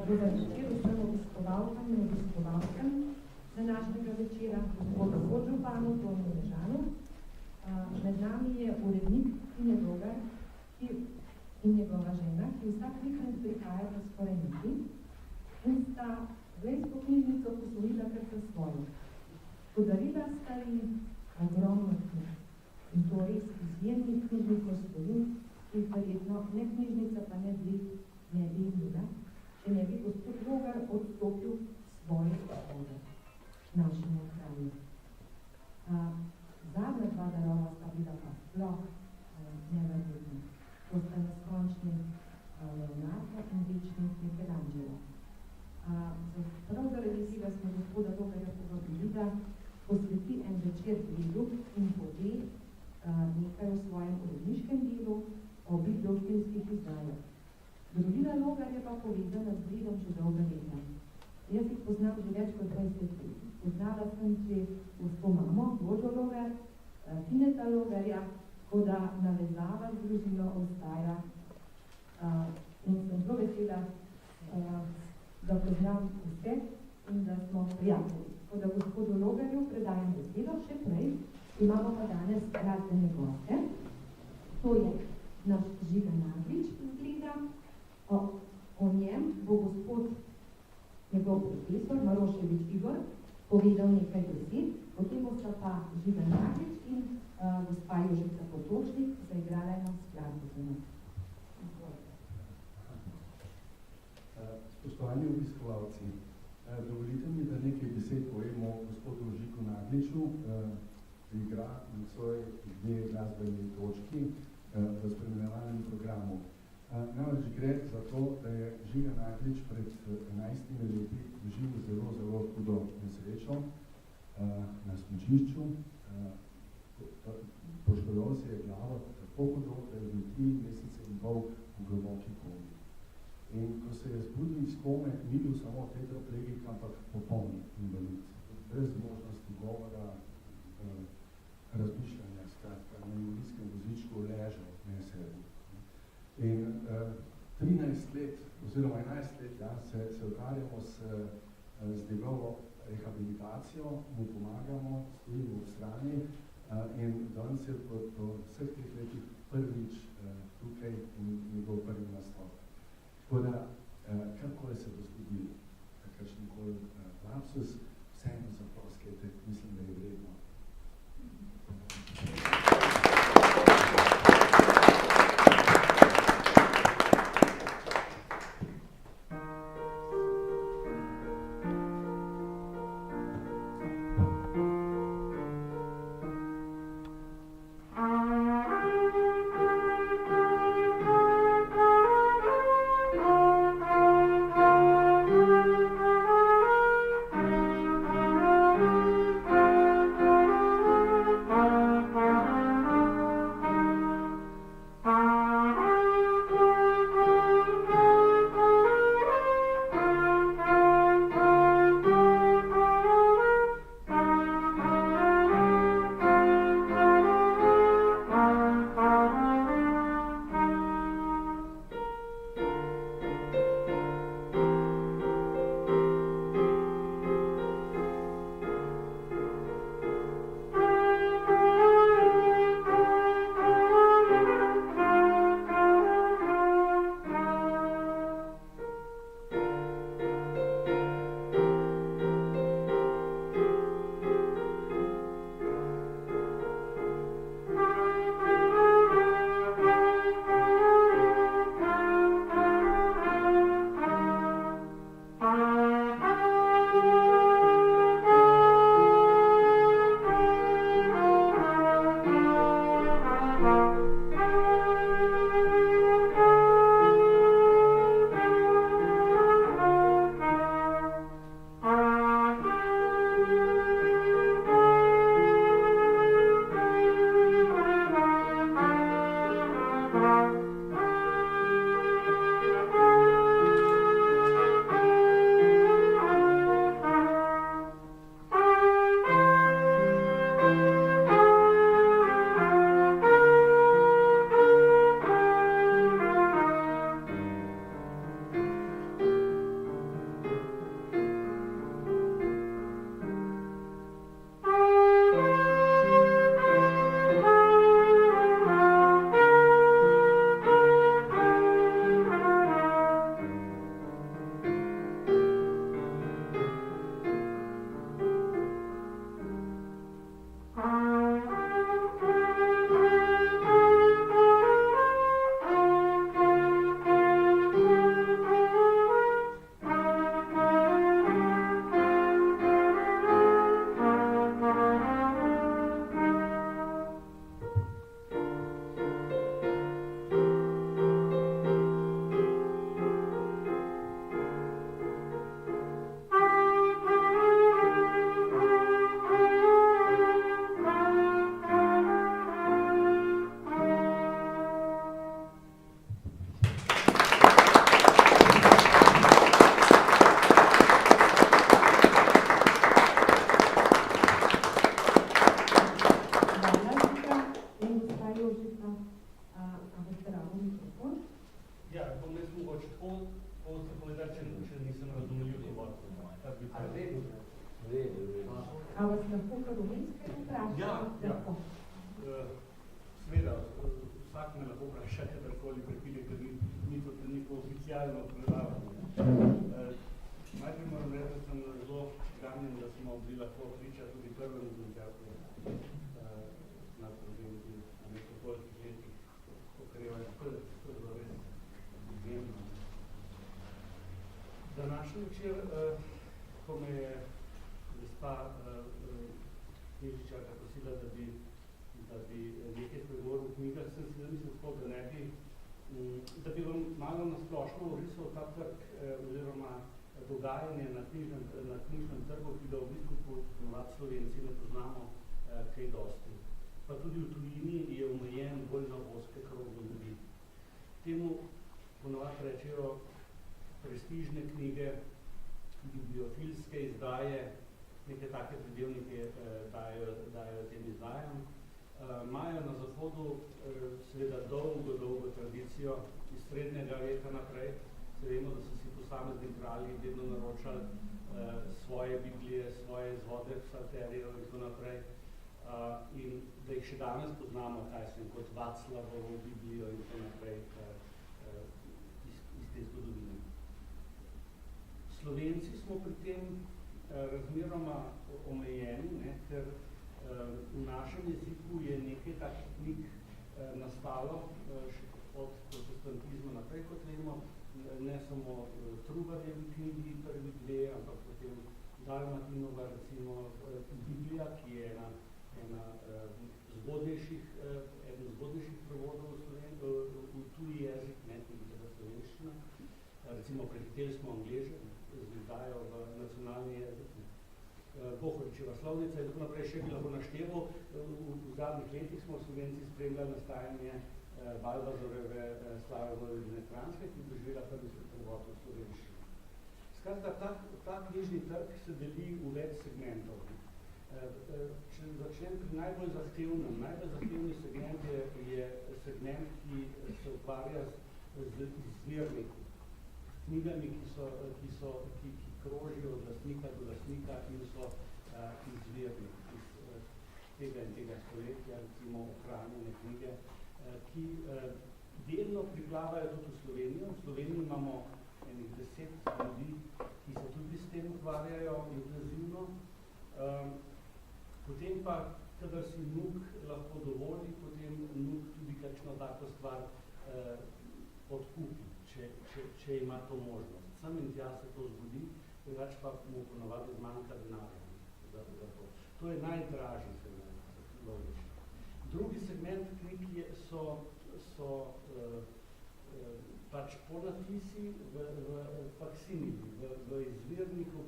Dober večer vsem obiskovalkam in obiskovalkam današnjega večera, gospodu podžupanu, Tonu Ležanu. Med nami je urednik Tine Logar in njegova žena, ki vsak vikend prihaja po sporeniti in sta Blejsko knjižnico posvojila kar za svojo. Podarila sta ji ogromno knjig in to res izjemnih knjižnih gospodin, ki verjetno ne knjižnica pa ne bi imela, če ne bi gospod Logar odstopil svoje svobode našemu kraju. Zadnja dva darova sta bila pa sploh neverjetna. To sta neskončni Leonardo in večni Michelangelo. Prav zaradi tega smo gospoda Logarja povabili, da posveti en večer Bledu in pove nekaj o svojem uredniškem delu, o bibliofilmskih izdajah. Družina Logar je pa povezana z Bledom že dolga leta. Jaz jih poznam že več kot 20 let. Poznala sem že gospo mamo, Božo Logar, Tineta Logarja, tako da navezava z družino ostaja in sem zelo vesela, da poznam vse in da smo prijatelji. Tako da gospodu Logarju predajam besedo, še prej imamo pa danes glasbene goste. To je naš Žiga Naglič iz Bleda. O njem bo gospod, njegov profesor Maroševič Igor, povedal nekaj besed, potem bosta pa Žiga Naglič in gospa Jožica Potočnik zaigrala eno skladbo za nas. Spoštovani obiskovalci, dovolite mi, da nekaj besed povemo gospodu Žigu Nagliču, ki igra na svoji dve glasbeni točki v spremljevalnem programu. Namreč gre za to, da je Žiga Naglič pred 11 leti doživel zelo hudo nesrečo na smučišču. Poškodoval se je glavo tako hudo, da je bil 3 mesece in pol v globoki komi. In ko se je zbudil iz kome, ni bil samo tetraplegik, ampak popoln invalid. Brez možnosti govora, razmišljanja, skratka, na invalidskem vozičku ležal, ne sedel. In 13 let, oziroma 11 let, se ukvarjamo z njegovo rehabilitacijo, mu pomagamo, stojimo v strani in danes je po vseh teh letih prvič tukaj njegov prvi nastop. Tako da, karkoli se bo zgodilo, kakršenkoli lapsus, vseeno zaploskajte, mislim, da je vredno. Thank vprašal mikrofon. Ja, bom jaz mogoče tako se povedati, če nisem razumljiv dovolj. A vas lahko kar umenske vprašati? Ja. Seveda, vsak me lahko vpraša, kadarkoli pripilje, ker ni to neko oficialno predavanje. Najprej moram reči, da sem zelo ganjen, da smo bili lahko priča tudi prvemu koncertu na provinci na nekopolskih letih pokrevanja. To je bilo res izjemno. Današnji večer, ko me je gospa Knježičarka prosila, da bi nekaj spregovoril v knjigah, sem si zamislil tako, da bi vam malo nasplošno orisal ta trg oziroma dogajanje na knjižnem trgu, ki ga v bistvu ponovadi Slovenci ne poznamo kaj dosti. Pa tudi v tujini je omejen bolj na ozke kroge ljudi. Temu ponovadi rečejo prestižne knjige, bibliofilske izdaje, neke take pridevnike dajo tem izdajam. Imajo na Zahodu seveda dolgo tradicijo iz srednjega veka naprej. Se vemo, da so si posamezni kralji vedno naročali svoje Biblije, svoje izvode, psalterijo in tako naprej. In da jih še danes poznamo, kaj sem kot Vaclavovo Biblijo in tako naprej iz te zgodovine. Slovenci smo pri tem razmeroma omejeni, ker v našem jeziku je nekaj takih knjig nastalo od protestantizma naprej, kot vemo, ne samo Trubarjevi knjigi, prvi dve, ampak potem Dalmatinova, recimo Biblija, ki je eden zgodnejših prevodov v tuji jezik, ne tudi tega slovenščina. Recimo prehiteli smo Angleže, izdajo v nacionalni jezik. Bohoričeva slovnica in tako naprej še bi lahko našteval. V zadnjih letih smo Slovenci spremljali nastajanje Balvazorjeve Slave Vojvodine Kranjske, ki je doživela prvi prevod v slovenščini. Skratka, ta knjižni trg se deli v več segmentov. Če začnem pri najbolj zahtevni segment je segment, ki se ukvarja z izvirniki. Knjigami, ki krožijo od lastnika do lastnika in so izvirni iz tega in tega stoletja, recimo ohranjene knjige, ki delno priplavajo tudi v Slovenijo. V Sloveniji imamo enih 10 ljudi, ki se tudi s tem ukvarjajo intenzivno. Potem pa, kadar si nuk lahko dovoli, potem nuk tudi kakšno tako stvar odkupi, če ima to možnost. Sam in tja se to zgodi, drugače pa mu ponovadi zmanjka denarja za to. To je najdražji segment, logično. Drugi segment knjig so pač ponatisi v faksimili, v izvirniku,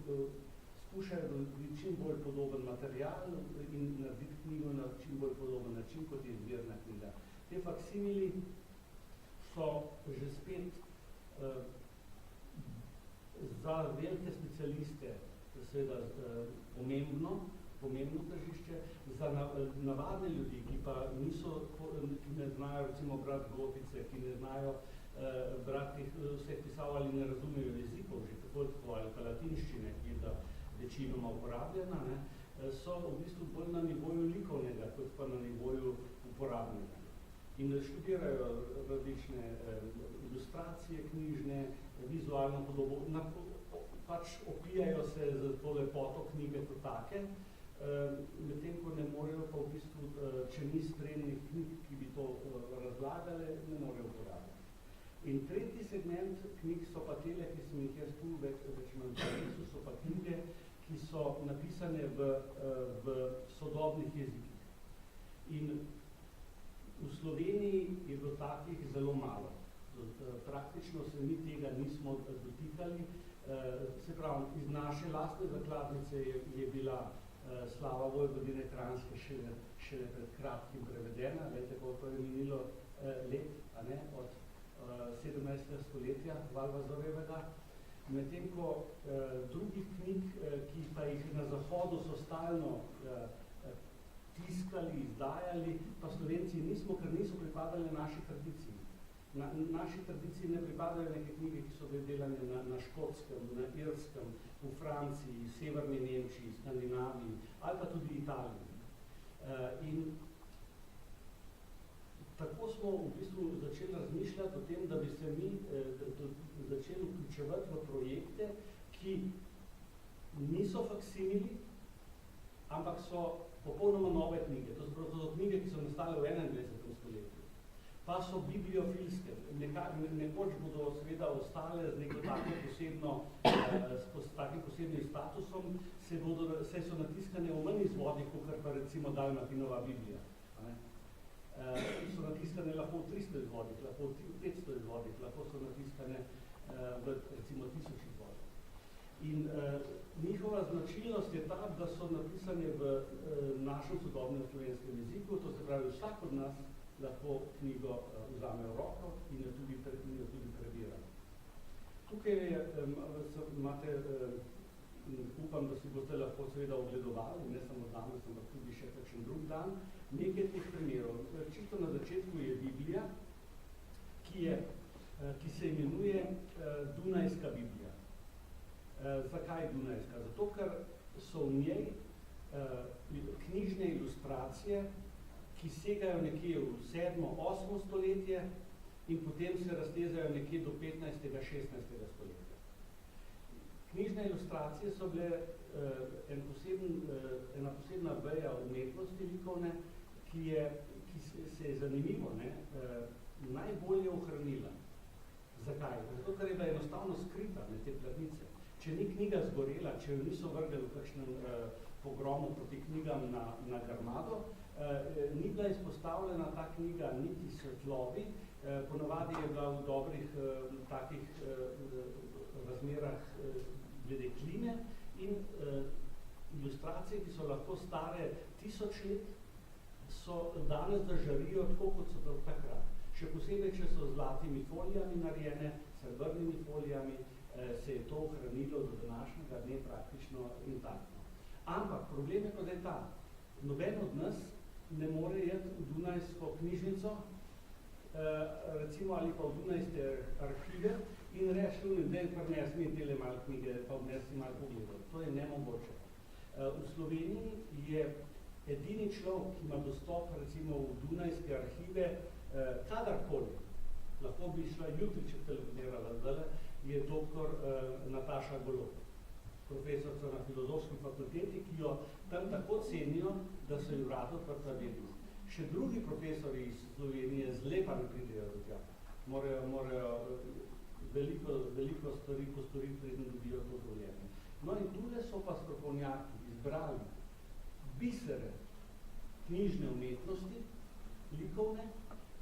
skušajo dobiti čim bolj podoben material in narediti knjigo na čim bolj podoben način, kot je izvirna knjiga. Te faksimili so že spet za velike specialiste seveda pomembno tržišče, za navadne ljudi, ki pa ki ne znajo recimo brati gotice, ki ne znajo brati vseh pisav ali ne razumejo jezikov, že tako ali pa latinščine, ki je večinoma uporabljena, so v bistvu bolj na nivoju likovnega, kot pa na nivoju uporabnega. In študirajo različne ilustracije knjižne, vizualno podobo, pač opijajo se za to lepoto knjige kot take, medtem ko ne morejo pa v bistvu, če ni spremnih knjig, ki bi to razlagale, ne morejo uporabljati. In tretji segment knjig so pa tele, ki sem jih jaz tu več manj so pa knjige, ki so napisane v sodobnih jezikih. In v Sloveniji je bilo takih zelo malo. Praktično se mi tega nismo dotikali. Se pravi, iz naše lastne zakladnice je bila Slava Vojvodine Kranjske šele pred kratkim prevedena, veste, koliko je minilo let, od 17. stoletja Valvazorjevega. Medtem ko drugih knjig, ki pa jih na Zahodu so stalno tiskali, izdajali, pa Slovenci nismo, ker niso pripadali naši tradiciji. Naši tradiciji ne pripadajo neke knjige, ki so delane na Škotskem, na Irskem, v Franciji, Severni Nemčiji, Skandinaviji ali pa tudi Italiji. In tako smo v bistvu začeli razmišljati o tem, da bi se mi začeli vključevati v projekte, ki niso faksimili, ampak so popolnoma nove knjige. To so knjige, ki so nastale v 21. stoletju. Pa so bibliofilske. Nekoč bodo seveda ostale z neko tako posebno, s takim posebnim statusom, se so natiskane v manj izvodih, kot pa recimo Dalmatinova Biblija. So natiskane lahko v 300 izvodih, lahko v 500 izvodih, lahko so natiskane v recimo 1000 izvodih. In njihova značilnost je ta, da so napisane v našem sodobnem slovenskem jeziku, to se pravi, vsak od nas lahko knjigo vzame v roko in jo tudi prebira. Tukaj imate, upam, da si boste lahko seveda ogledovali, ne samo danes, ampak tudi še kakšen drug dan, nekaj teh primerov. Čisto na začetku je Biblija, ki se imenuje Dunajska Biblija. Zakaj Dunajska? Zato, ker so v njej knjižne ilustracije, ki segajo nekje v 7. 8. stoletje in potem se raztezajo nekje do 15. 16. stoletja. Knjižne ilustracije so bile ena posebna veja umetnosti likovne, ki se je zanimivo najbolje ohranila. Zakaj? Zato, ker je bila enostavno skrita te platnice. Če ni knjiga zgorela, če jo niso vrgli v kakšnem pogromu proti knjigam na Grmado, ni bila izpostavljena ta knjiga niti svetlobi, ponavadi je bila v dobrih takih razmerah glede kline in ilustracije, ki so lahko stare 1000 let, so danes držarijo tako, kot so to takrat. Še posebej, če so z zlatimi folijami narejene, srebrnimi folijami, se je to ohranilo do današnjega dne praktično intaktno. Ampak problem je pa, da je ta. Noben od nas ne more iti v Dunajsko knjižnico, recimo ali pa v Dunajske arhive in reči, da je prines mi tele malo knjige, pa vnesi malo pogledati. To je nemogoče. V Sloveniji je edini človek, ki ima dostop recimo v Dunajske arhive, kadarkoli, lahko bi šla jutri, če telefonirala zdaj, je doktor Nataša Golob, profesorca na filozofski fakulteti, ki jo tam tako cenijo, da so jo rado odprta vedno. Še drugi profesori iz Slovenije zlepa ne pridejo do tja. Morajo veliko stvari postoriti, preden dobijo to dovoljenje. No in tukaj so pa strokovnjaki izbrali bisere knjižne umetnosti, likovne,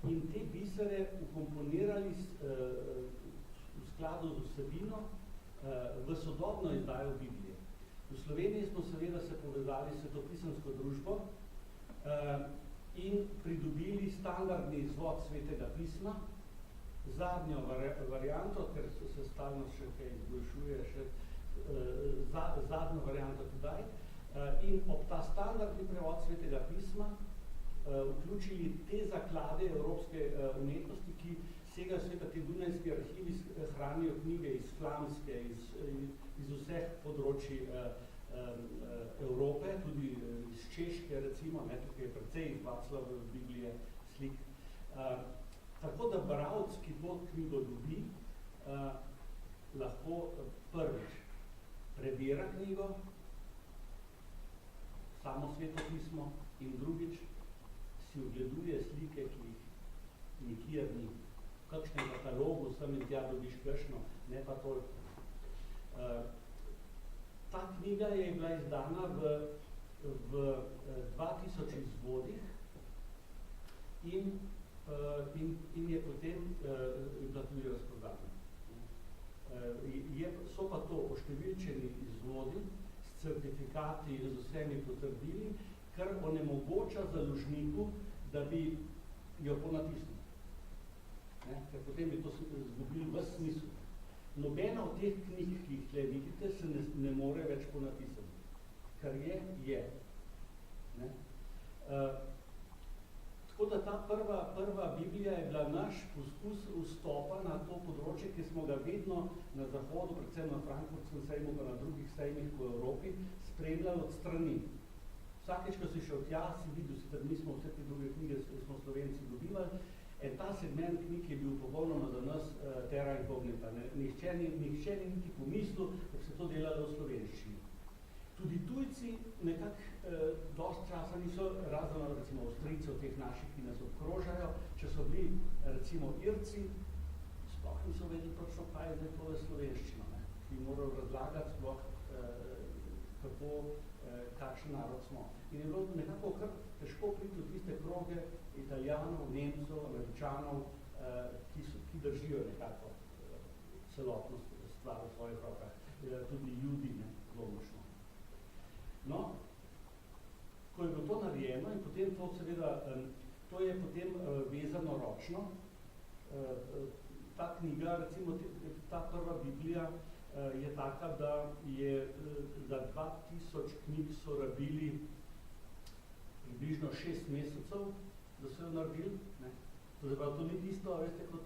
in te bisere ukomponirali v skladu z vsebino v sodobno izdajo Biblije. V Sloveniji smo seveda se povezali s svetopisemsko družbo in pridobili standardni izvod Svetega pisma, zadnjo varianto, ker se stalno še kaj izboljšuje, zadnjo varianto tudaj, in ob ta standardni prevod Svetega pisma vključili te zaklade evropske umetnosti, ki segajo sveta, te dunajski arhivi hranijo knjige iz Flamske, iz vseh področij Evrope, tudi iz Češke, recimo, tukaj je precej iz Vaclava Biblije slik. Tako da bralec, ki to knjigo dobi, lahko prvič prebira knjigo, samo sveto pismo, in drugič si ogleduje slike, ki jih nikjer ni. V kakšnem katalogu sem in tja dobiš kakšno, ne pa toliko. Ta knjiga je bila izdana v 2000 izvodih in je potem bila tudi razprodana. So pa to oštevilčeni izvodi s certifikati in z vsemi potrdili, kar onemogoča založniku, da bi jo ponatisnil. Ker potem bi to izgubili ves smisel. Nobena od teh knjig, ki jih tle vidite, se ne more več ponatisati. Kar je. Tako da ta prva Biblija je bila naš poskus vstopa na to področje, ki smo ga vedno na zahodu, predvsem na Frankfurtskem sejmu, pa na drugih sejmih po Evropi, spremljali od strani. Vsakeč, ko si šel tja, si videl, sicer mi smo vse te druge knjige, smo Slovenci dobivali, in ta segment knjig je bil popolnoma za nas terra incognita. Nihče ni niti pomislil, da bi se to delalo v slovenščini. Tudi tujci nekako dosti časa niso, razen recimo Avstrijcev, teh naših, ki nas obkrožajo, če so bili recimo Irci, sploh niso vedeli točno, kaj je zdaj tole slovenščino, ne? Ki morajo razlagati sploh, kako, kakšen narod smo. In je bilo nekako kar težko priti v tiste kroge Italijanov, Nemcev, Američanov, ki držijo nekako celotno stvar v svojih rokah. Tudi Judi, ne, logično. No, ko je bilo to narejeno in potem to seveda, to je potem vezano ročno, ta knjiga, recimo ta prva Biblija je taka, da je za 2000 knjig so rabili približno 6 mesecev, da so jo naredili, ne. To ni tisto, veste, kot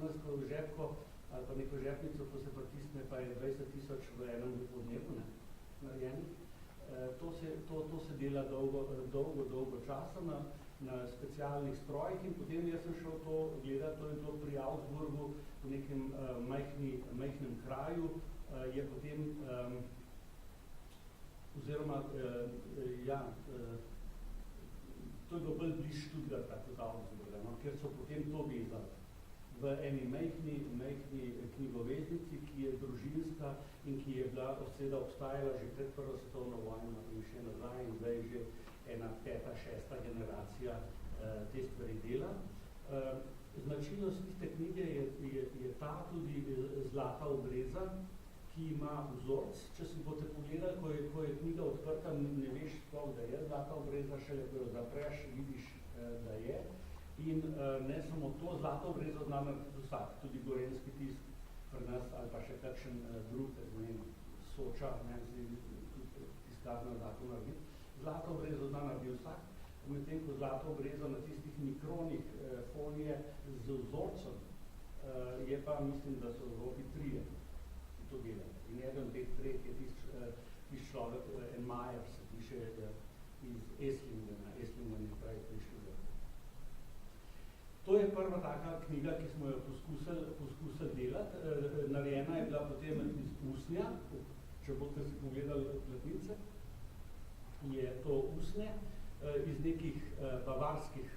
nas ko žepko ali pa neko žepnico, ko se pritisne, pa je 20 000 v enem podnevu, ne, narejenih. To se dela dolgo časa na specialnih strojih in potem jaz sem šel to gledati, to je bilo pri Augsburgu, v nekem majhnem kraju, je potem, oziroma, ja, to je bilo bolj bliž Stuttgarta kot Augsburga, no, ker so potem to vezali v eni majhni knjigoveznici, ki je družinska in ki je bila seveda obstajala že pred prvo svetovno vojno in še nazaj in zdaj že ena 5., 6. generacija te stvari dela. Značilnost tiste knjige je ta tudi zlata obreza, ki ima vzorc. Če si boste pogledali, ko je knjiga odprta, ne veš sploh, da je zlata obreza, šele ko jo zapreš, vidiš, da je. In ne samo to, zlato obrezo zna narediti vsak, tudi gorenjski tisk pri nas ali pa še kakšen drug, ne vem, Soča, ne si tiskarna zlato narediti. Zlato obrezo zna narediti vsak, medtem ko zlato obrezo na tistih mikronih folije z vzorcem je pa, mislim, da so v Evropi 3, ki to delajo. In eden teh 3 je tisti človek, en Majer se piše iz Eslingena je pravi prišel. To je prva taka knjiga, ki smo jo poskusili delati. Narejena je bila potem iz usnja, če boste si pogledali platnice, je to usnje iz nekih bavarskih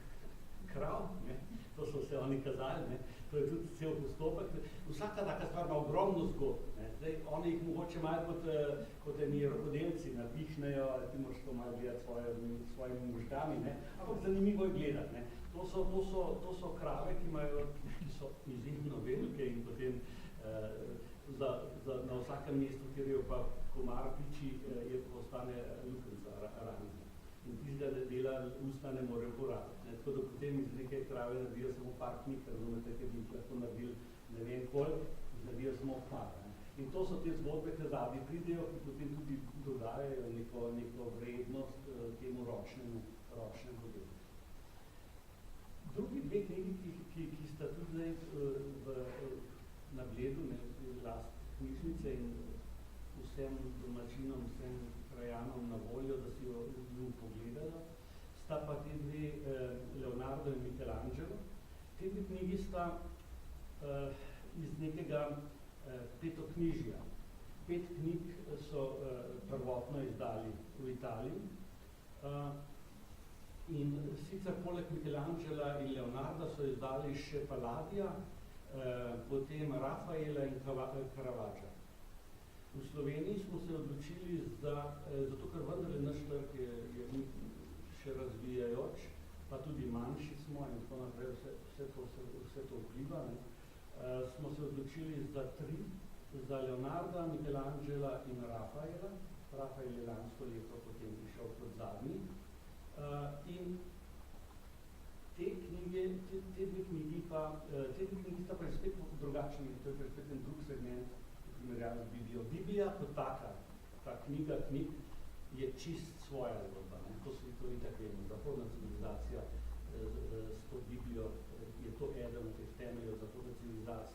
krav, ne? To so se oni kazali, ne? To je tudi cel postopek. Vsaka taka stvar ima ogromno zgodb. Zdaj, oni jih mogoče malo kot eni rokodelci napihnejo, ali ti moraš to malo gledati svojimi možgami, ne? Ampak zanimivo je gledati, ne? To so krave, ki so izjemno velike in potem na vsakem mestu, kjer jo pa komar piči, je to ostane lukenca ranjena. In tistega dela usta ne more uporabiti. Tako da potem iz neke krave naredijo samo par knjig, razumete, ker bi lahko naredili ne vem koliko, naredijo samo par. In to so te zgodbe, ki zadnji pridejo, ki potem tudi dodajajo neko vrednost temu ročnemu delu. Drugi dve knjigi, ki sta tudi zdaj na Bledu, last knjižnice in vsem domačinom, vsem krajanom na voljo, da si jo pogledajo, sta pa te dve Leonardo in Michelangelo. Te dve knjigi sta iz nekega petoknjižja. 5 knjig so prvotno izdali v Italiji. In sicer poleg Michelangela in Leonarda so izdali še Palladija, potem Rafaela in Caravaggia. V Sloveniji smo se odločili zato ker vendarle naš trg je še razvijajoč, pa tudi manjši smo in tako naprej, vse to vpliva, smo se odločili za 3, za Leonarda, Michelangela in Rafaela. Rafael je lansko leto potem prišel kot zadnji. In te dve knjigi sta pa spet drugačni, to je spet en drug segment v primerjavi z Biblijo. Biblija kot taka, ta knjiga knjig, je čist svoja zgodba. To je tako vemo, zahodna civilizacija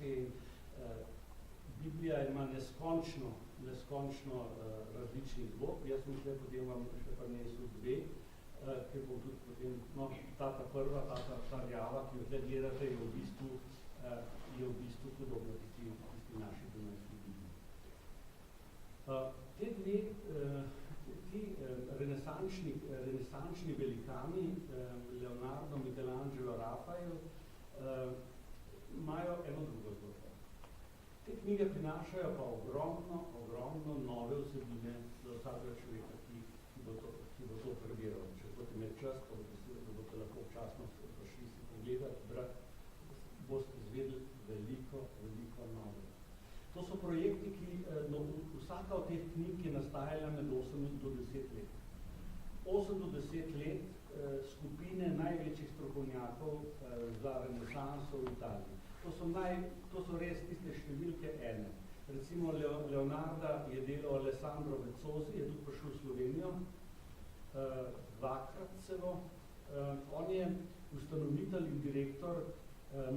situacije. Biblija ima neskončno različnih zgodb. Jaz sem še potem vam še prinesel dve, ker bom tudi potem, no, ta prva, ta rjava, ki jo zdaj gledate, je v bistvu podobno tisti naši dunajski Bibliji. Te dve, ti renesančni velikani, Leonardo, Michelangelo, Rafael, imajo eno drugo zgodbo. Te knjige prinašajo pa ogromno nove vsebine za vsakega človeka, ki bo to prebiral. Če boste imeli čas, pa boste lahko občasno prišli si pogledati, brati, boste izvedeli veliko nove. To so projekti, vsaka od teh knjig je nastajala med 8 do 10 let. 8 do 10 let skupine največjih strokovnjakov za renesanso v Italiji. To so res tiste številke ene. Recimo Leonarda je delal Alessandro Vezzosi, je tudi prišel v Slovenijo, dvakrat celo. On je ustanovitelj in direktor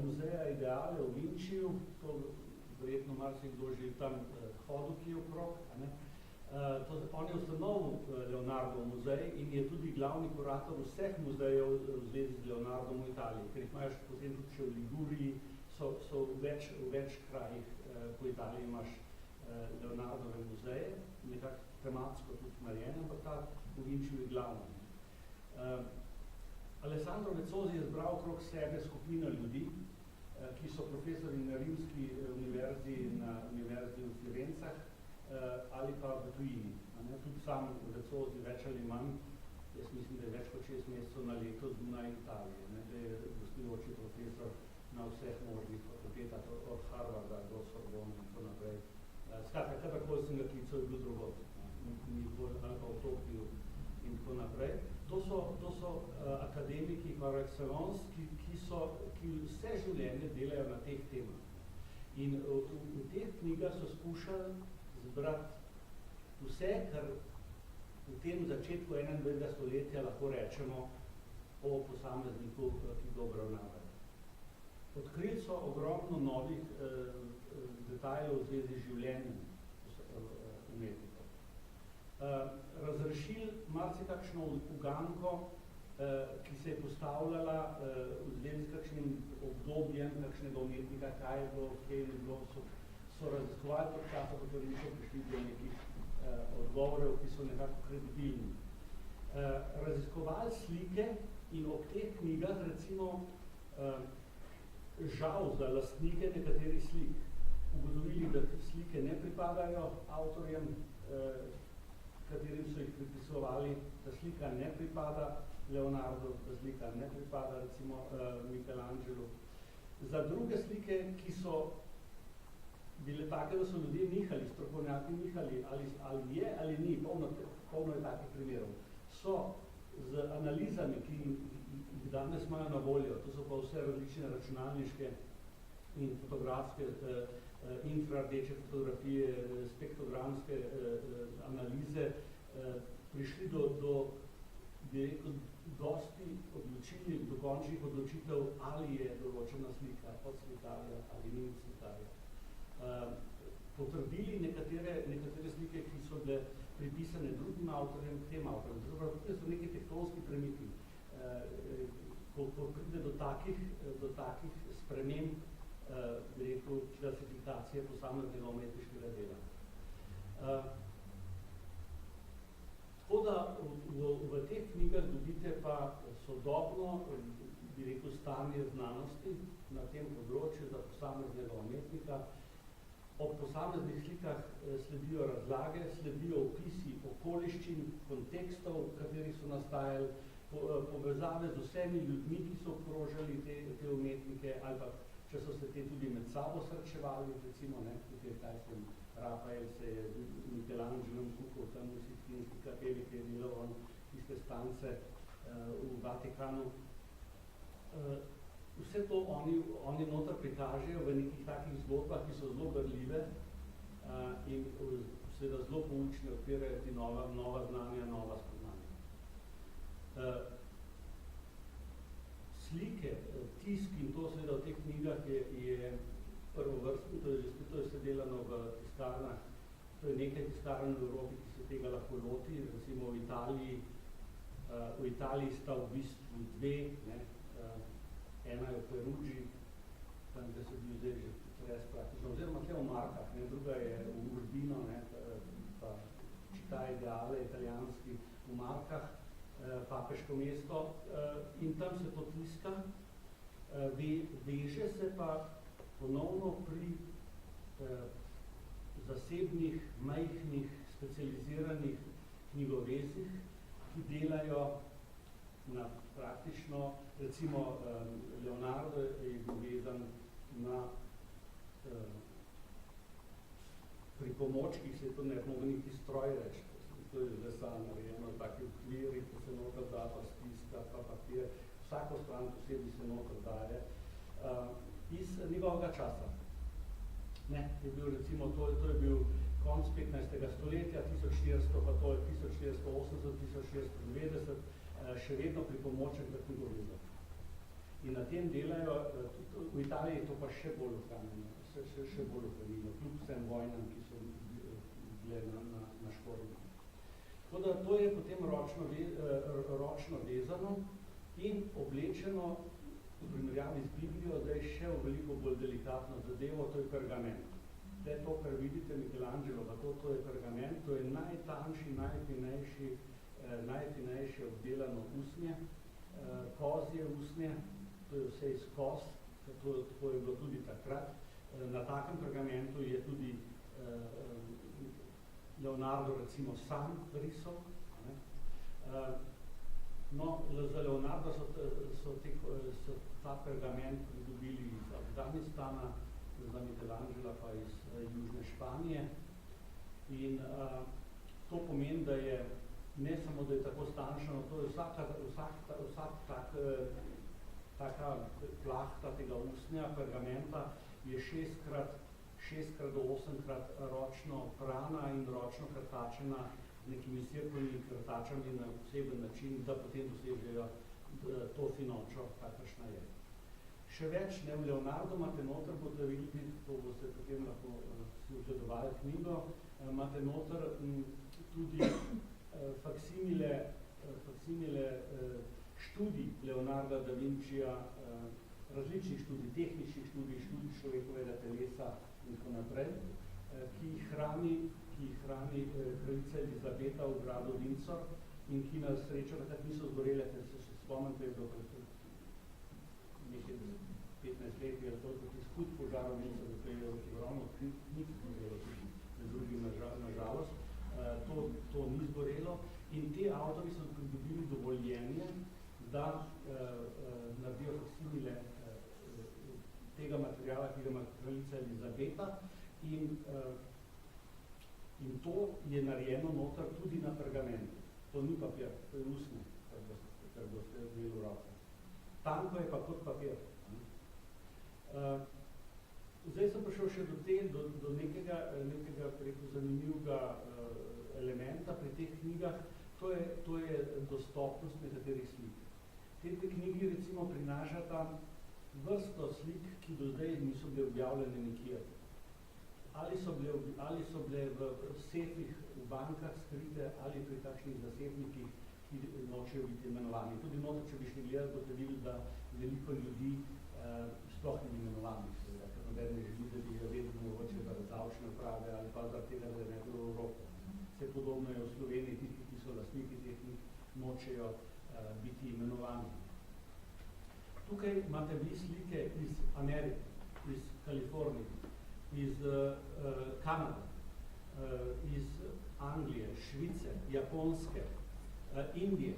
muzeja Ideale v Vinčiju, to verjetno marsikdo že tam hodil, ki je okrog. On je ustanovil Leonardo muzej in je tudi glavni kurator vseh muzejev v zvezi z Leonardom v Italiji, ker jih imaš potem tudi še v Liguriji, so v več krajih po Italiji imaš Leonardove muzeje, nekako tematsko tudi narejene, ampak ta v Vinčiju je glavni. Alessandro Vezzosi je zbral okrog sebe skupino ljudi, ki so profesori na rimski univerzi, na univerzi v Firencah ali pa v tujini. Tudi sam Vezzosi več ali manj, jaz mislim, da je več kot 6 mesecev na leto zunaj Italije, da je gostujoči profesor na vseh možnih fakultetah, od Harvarda do Sorbonne in tako naprej. Skratka, kadarkoli sem ga klical, je bil drugod, ali pa v Tokiju in tako naprej. To so akademiki par excellence, ki vse življenje delajo na teh temah. In v teh knjigah so skušali zbrati vse, kar v tem začetku 21. stoletja lahko rečemo o posamezniku, ki ga obravnavajo. Odkrili so ogromno novih detajlov v zvezi z življenjem umetnikov. Razrešili marsikakšno uganko, ki se je postavljala v zvezi s kakšnim obdobjem kakšnega umetnika, kaj je bilo, kje je bilo, so raziskovali to časa, potem niso prišli do nekih odgovorov, ki so nekako kredibilni. Raziskovali slike in ob teh knjigah, recimo, žal za lastnike nekaterih slik, ugotovili, da slike ne pripadajo avtorjem, katerim so jih pripisovali, da slika ne pripada Leonardo, da slika ne pripada recimo Michelangelo. Za druge slike, ki so bile take, da so ljudje nihali, strokovnjaki nihali, ali je ali ni, polno je takih primerov, so z analizami, ki jih danes imajo na voljo, to so pa vse različne računalniške in fotografske, infrardeče fotografije, spektrogramske analize, prišli do bi rekel, dosti odločilnih, dokončnih odločitev, ali je določena slika od slikarja ali ni od slikarja. Potrdili nekatere slike, ki so bile pripisane drugim avtorjem, k tem avtorjem. Tukaj so neki tektonski premiki. Ko pride do takih sprememb, bi rekel, klasifikacije posameznega umetniškega dela. Tako da v teh knjigah dobite pa sodobno, bi rekel, stanje znanosti na tem področju za posameznega umetnika. Ob posameznih slikah sledijo razlage, sledijo opisi okoliščin, kontekstov, v katerih so nastajali, povezave z vsemi ljudmi, ki so okrožali te umetnike, ali pa če so se te tudi med sabo srečevali, recimo, tukaj kaj sem, Rafael se je Michelangelom kukal tam v Sistinski kapeli, ki je delal on tiste stance v Vatikanu. Vse to oni noter prikažejo v nekih takih zgodbah, ki so zelo berljive in seveda zelo poučne, odpirajo ti nova znanja, nova spoznanja. Slike, tisk in to seveda v teh knjigah je prvovrstni, to je sedelano v tiskarnah, to je nekaj tiskarn v Evropi, ki se tega lahko loti, recimo v Italiji sta v bistvu dve, ne, ena je v Perugi, tam, da so bili zdaj že res praktično, oziroma tukaj v Markah, ne, druga je v Urbino, ne, pa Čita Ideale, italijanski, v Markah, papeško mesto, in tam se to tiska, veže se pa ponovno pri zasebnih, majhnih, specializiranih knjigovezih, ki delajo na praktično, recimo Leonardo je bil vezan na pripomočkih, se to ne mogo neki stroj reči, to je lesa narejeno, taki okviri, ki se noter da, pa stiska, pa papir, vsako stran posebej se noter daje, iz njegovega časa. Ne, je bil recimo, to je bil konc 15. stoletja, 1400, pa to je 1480, 1490, še vedno pripomoček za knjigovezo. In na tem delajo, v Italiji je to pa še bolj ohranjeno, še bolj ohranjeno, kljub vsem vojnam, ki so bile na škornju. Tako da to je potem ročno vezano in oblečeno v primerjavi z Biblijo, da je še veliko bolj delikatno zadevo, to je pergament. Zdaj to, kar vidite Michelangelo, pa to je pergament, to je najtanjši, najfinejše obdelano usnje, kozje usnje, to je vse iz koz, tako je bilo tudi takrat. Na takem pergamentu je tudi Leonardo recimo sam risal. No, za Leonardo so ta pergament pridobili iz Afganistana, za Michelangela pa iz Južne Španije. In to pomeni, da je ne samo, da je tako stanjšano, to je vsak taka plahta tega usnja, pergamenta je 6x do 8x ročno prana in ročno krtačena z nekimi sirkovimi krtačami na poseben način, da potem dosežejo to finočo, kakršna je. Še več, ne, v Leonardo imate noter, boste videli, to boste potem lahko si ogledovali knjigo, imate noter tudi faksimile študij Leonarda da Vincija, različnih študij, tehničnih študij, študij človekovega telesa in tako naprej, ki jih hrani kraljica Elizabeta v gradu Windsor in ki na srečo takrat niso zgorele, ker se še spomnite, je bilo nekaj 15 let, je toliko hud požar v Windsor, da je ogromno knjig zgorelo, med drugim nažalost, to ni zgorelo in ti avtori so pridobili dovoljenje, da naredijo faksimile tega materiala, ki ga ima kraljica Elizabeta in to je narejeno noter tudi na pergamentu. To ni papir, to je usnje, kar boste imeli v roke. Tanko je pa kot papir. Zdaj sem prišel še do nekega preko zanimivega elementa pri teh knjigah, to je dostopnost nekaterih slik. Te dve knjigi recimo prinašata vrsto slik, ki do zdaj niso bile objavljene nikjer. Ali so bile v sefih v bankah skrite, ali pri takšnih zasebnikih, ki nočejo biti imenovani. Tudi noter, če bi šli gledati, boste videli, da veliko ljudi sploh ni imenovanih, ker noben ne želi, da bi ga vedeli mogoče za davčne uprave ali pa zaradi tega, da je ne bilo v Evropi. Vse podobno je v Sloveniji, tisti, ki so lastniki teh knjig, nočejo biti imenovani. Tukaj imate vi slike iz Amerike, iz Kalifornije, iz Kanade, iz Anglije, Švice, Japonske, Indije,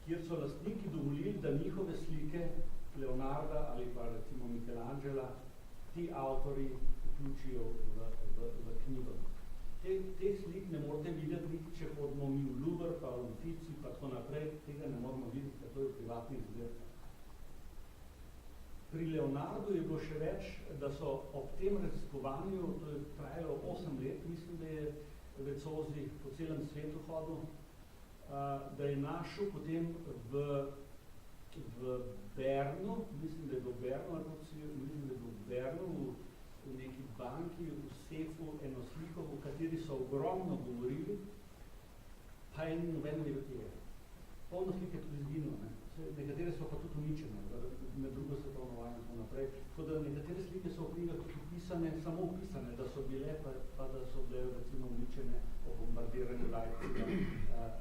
kjer so lastniki dovolili, da njihove slike Leonarda ali pa recimo Michelangela ti avtori vključijo v knjigo. Teh slik ne morate videti niti, če hodimo mi v Louvre, pa v Uffizi, pa tako naprej, tega ne moramo videti, ker to je v privatnih zbirkah. Pri Leonardu je bilo še več, da so ob tem raziskovanju, to je trajalo 8 let, mislim, da je Vecozi po celem svetu hodil, da je našel potem v v Bernu, mislim, da je v Bernu, v neki banki, v sefu eno sliko, v kateri so ogromno govorili, pa je noben ne vedel. Polno slike tudi izginilo, ne. Nekatere so pa tudi uničene, med drugo svetovno vojno in tako naprej. Tako da nekatere slike so v knjigah tudi upisane, samo upisane, da so bile, pa da so bile recimo uničene o bombardiranju Leipziga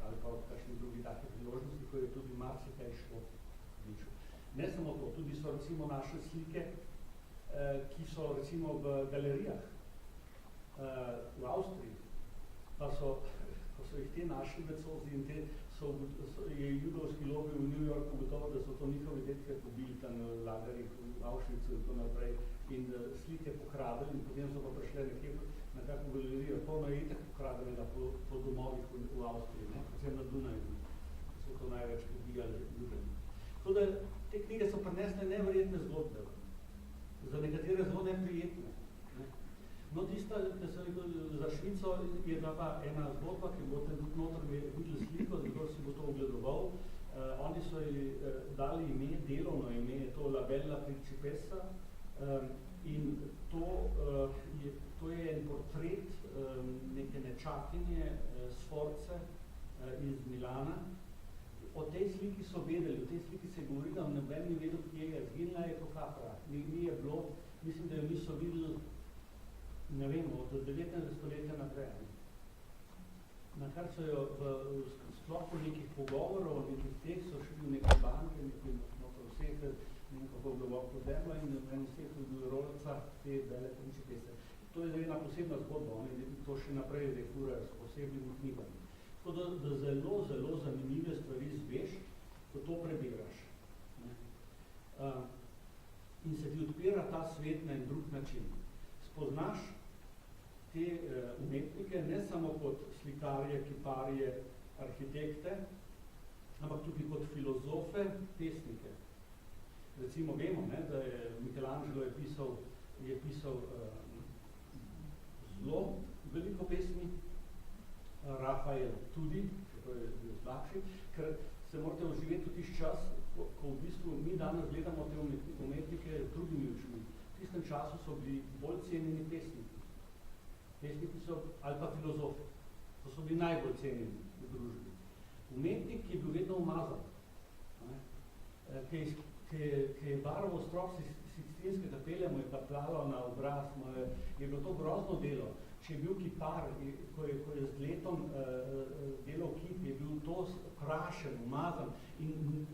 ali pa kakšni drugi take priložnosti, ko je tudi marsikaj šlo ničo. Ne samo to, tudi so recimo naše slike, ki so recimo v galerijah v Avstriji, pa so, ko so jih te našli vecozi in te je judovski lobby v New Yorku gotovo, da so to njihovi detke pobili tam v lagerih v Auschwitzu in tako naprej in slike pokradili in potem so pa prišli nekje na kakšno galerijo, polno je itak pokradenega po domovih v Avstriji, ne? Predvsem na Dunaju, so to največ pobijali ljudem. Tako da te knjige so prinesle neverjetne zgodbe, za nekatere zelo neprijetne. Ne? No, tista, ki sem rekel, za Švico je pa ena zgodba, ki boste tudi noter videli sliko, zato si bo to ogledoval. Oni so ji dali ime, delovno ime, je to La Bella Principessa in to je en portret neke nečakinje Sforce iz Milana. O tej sliki so vedeli, o tej sliki se je govorila, noben ni vedel, kje je, zginila je to kapra. Ni je bilo, mislim, da jo niso videli, ne vem, od 19. stoletja naprej. Na kar so jo v sklopu nekih pogovorov, nekih teh, so šli v neke banke, nekaj notor vseh, nekako globoko zemlja in v enem vseh v rolca te Belle Principesse. To je ena posebna zgodba, oni to še naprej refurajo s posebnimi knjigami. Tako da zelo, zelo zanimive stvari izveš, ko to prebiraš. In se ti odpira ta svet na en drug način. Spoznaš te umetnike ne samo kot slikarje, kiparje, arhitekte, ampak tudi kot filozofe, pesnike. Recimo vemo, ne, da je Michelangelo je pisal zelo veliko pesmi, Rafael tudi, čeprav je bil slabši, ker se morate oživeti v tisti čas, ko v bistvu mi danes gledamo te umetnike z drugimi očmi. V tistem času so bili bolj cenjeni pesniki. Pesniki so, ali pa filozofi. To so bili najbolj cenjeni v družbi. Umetnik je bil vedno umazan. Ki je barvo strop Sikstinske kapele, mu je kapljalo na obraz, je bilo to grozno delo. Če je bil kipar, ko je z letom delal kip, je bil to prašen, umazan in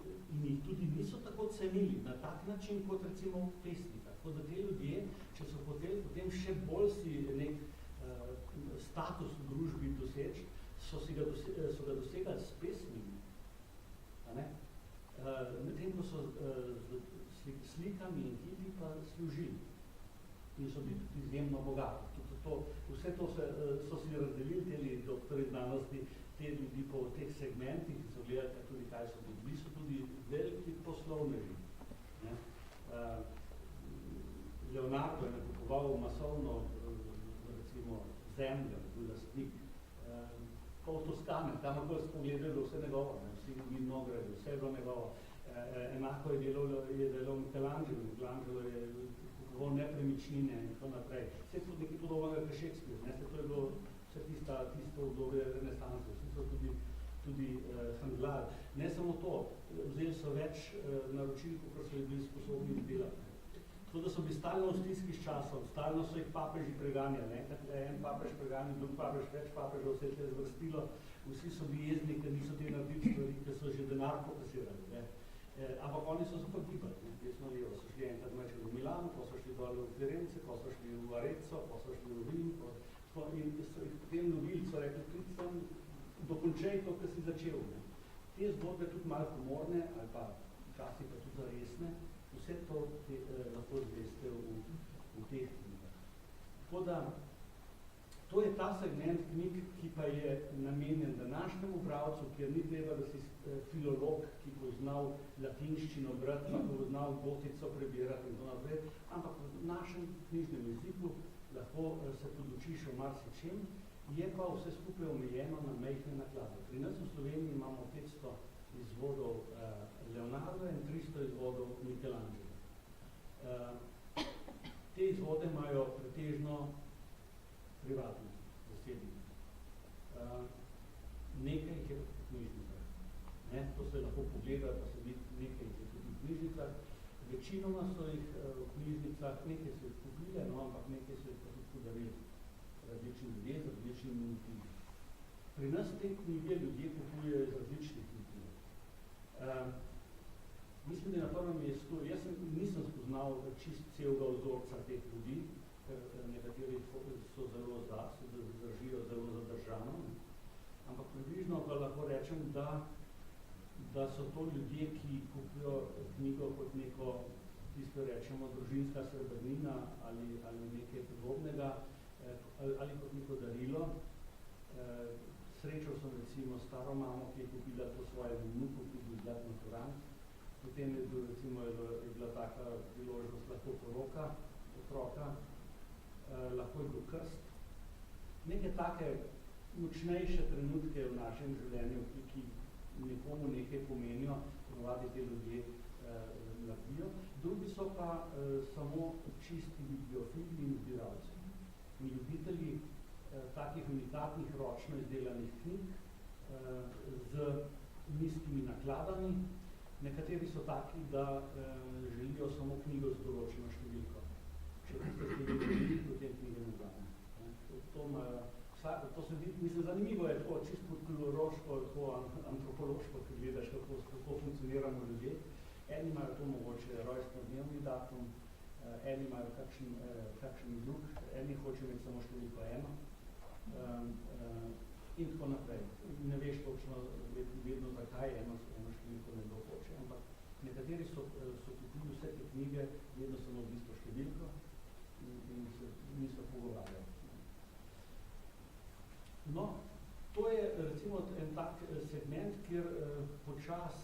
jih tudi niso tako cenili na tak način, kot recimo pesnika. Tako da te ljudje, če so potem še bolj si nek status v družbi doseči, so ga dosegali s pesmimi. Medtem, ko so slikami in kipi pa služili in so bili tudi izjemno bogati. Vse to so si razdelili teli doktori znanosti, te ljudi po teh segmentih, ki so gledali tudi, kaj so bili. Bili so tudi veliki poslovneži. Leonardo je nakupoval masovno recimo zemljo, bil lastnik, pol Toskane, tam akoli spogledali vse njegovo, vsi vinogradi, vse je bilo njegovo. Enako je delal Michelangelo. Michelangelo je kupoval nepremičnine in tako naprej. Vse je tudi nekaj podobnega kot Shakespeare. To je bilo vse tisto obdobje renesanse. Vsi so tudi handlali. Ne samo to, vzeli so več naročil, kot so bili sposobni izdelati. Tako da so bili stalno v stiski s časom, stalno so jih papeži preganjali. En papež preganjal, drug papež, več papežev, vse se je zvrstilo. Vsi so bili jezni, ker niso te naredili stvari, ker so že denar pokasirali. Ampak oni so se pa gibali, desno levo. So šli enkrat v Milano, pa so šli dole v Firence, pa so šli v Arezzo, pa so šli v Rim, in so jih potem lovili, so rekli, pridi sem, dokončaj to, kar si začel. Te zgodbe tudi malo humorne, ali pa včasih pa tudi resne, vse to lahko zveste v teh knjigah. Tako da, to je ta segment knjig, ki pa je namenjen današnjemu bralcu, kjer ni treba, da si filolog, ki bo znal latinščino brati, pa bo znal gotico prebirati in to naprej, ampak v našem knjižnem jeziku lahko se podučiš o marsičem, je pa vse skupaj omejeno na majhne naklade. Pri nas v Sloveniji imamo 500 izvodov Leonarda in 300 izvodov Michelangela. Te izvode imajo pretežno privatni, zasebni. Nekaj jih je v knjižnicah. To se lahko pogleda, pa se vidi, nekaj jih je tudi v knjižnicah. Večinoma so jih v knjižnicah, nekaj so jih kupile, ampak nekaj so jih pa tudi podarili različni ljudje z različnimi motivi. Pri nas te knjige ljudje kupujejo iz različnih motivov. Mislim, da je na prvem mestu, jaz nisem spoznal čist celega vzorca teh ljudi, ker nekateri so zelo držijo zelo zadržano, ampak približno pa lahko rečem, da so to ljudje, ki kupijo knjigo kot neko, tisto rečemo, družinska srebrnina ali nekaj podobnega, ali kot neko darilo. Srečal sem recimo staro mamo, ki je kupila to svojemu vnuku, ki je bil zlat maturant. Potem je bila taka priložnost lahko poroka otroka, lahko je bil krst. Neke take močnejše trenutke v našem življenju, ki nekomu nekaj pomenijo, ponovadi te ljudje naredijo. Drugi so pa samo čisti bibliofili in zbiralci. In ljubitelji takih unikatnih ročno izdelanih knjig z nizkimi nakladami. Nekateri so taki, da želijo samo knjigo z določeno številko. Če tiste številke želi, potem knjige ne vzame. To se vidi, mislim, zanimivo je to, čisto kulturološko, antropološko, ki gledaš, kako funkcioniramo ljudje. Eni imajo to mogoče rojstnodnevni datum, eni imajo kakšen drug, eni hoče imeti samo številko 1 in tako naprej. Ne veš točno vedno, zakaj eno številko nekdo hoče, ampak nekateri so kupili vse te knjige, vedno samo v isto številko in se niso pogovarjali. No, to je recimo en tak segment, kjer počas,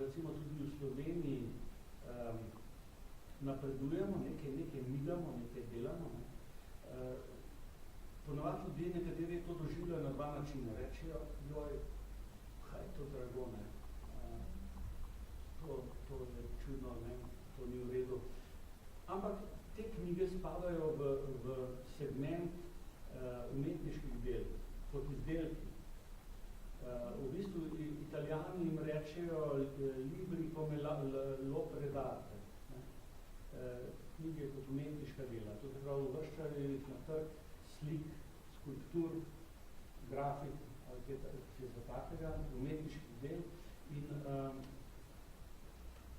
recimo tudi v Sloveniji napredujemo, nekaj migamo, nekaj delamo. Ponovadi ljudje nekateri to doživljajo na dva načina. Rečejo, joj, kaj je to drago, ne? To je čudno, ne? To ni v redu. Ampak te knjige spadajo v segment umetniških del, kot izdelki. V bistvu Italijani jim rečejo libri come l'opere d'arte. Knjige kot umetniška dela. To se pravi, uvrščajo jih na trg slik, skulptur, grafik, ali kaj za takega, umetniških del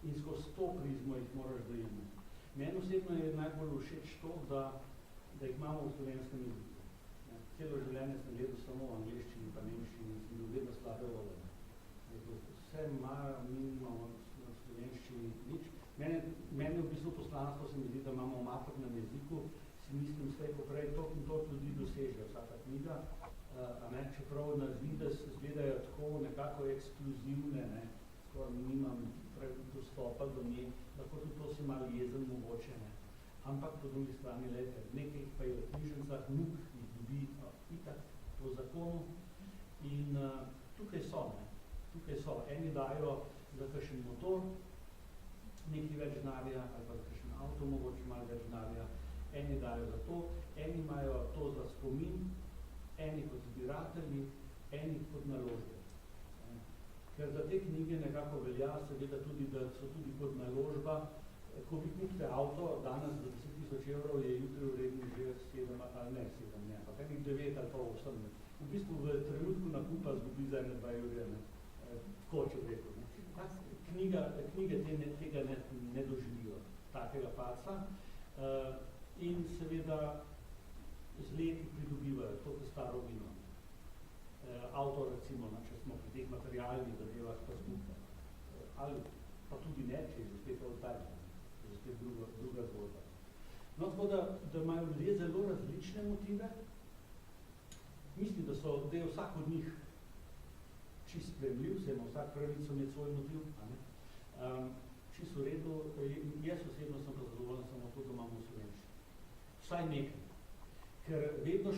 in skozi to prizmo jih moraš dojemati. Meni osebno je najbolj všeč to, da jih imamo v slovenskem jeziku. Celo življenje sem gledal samo v angleščini pa nemščini in sem bil vedno slabe vole. Vse imajo, mi imamo v slovenščini nič. Meni v bistvu poslanstvo se mi zdi, da imamo v maternem jeziku, si mislim, vse poprej toliko ljudi doseže vsaka knjiga, čeprav na vides izgledajo tako nekako ekskluzivne, skoraj nimam dostopa do nje, lahko tudi to si malo jezen mogoče, ampak po drugi strani, nekaj pa je v knjižnicah, nuk jih dobi itak po zakonu in tukaj so, eni dajo za kakšen motor nekaj več denarja ali pa za kakšen avto mogoče malo več denarja, eni dajo za to, eni imajo to za spomin, eni kot zbiratelji, eni kot naložbe. Ker za te knjige nekako velja seveda tudi, da so tudi kot naložba. Ko vi kupite avto, danes za 10.000 evrov je jutri vredni že 7 ali ne 7, ampak 9 ali pa 8. V bistvu v trenutku nakupa zgubi za 1-2 evre, tako če rekel. Knjige tega ne doživijo, takega paca. In seveda z leti pridobivajo to staro vino. Avto recimo, če smo pri teh materialnih zadevah pa skupaj. Ali pa tudi ne, če je spet avtarja, je spet druga zgodba. No, tako da imajo ljudje zelo različne motive. Mislim, da je vsak od njih čist spremljiv, se ima vsak pravico imeti svoj motiv. Čist v redu, jaz osebno sem pa zadovoljen samo to, da imamo v slovenščini. Vsaj nekaj. ker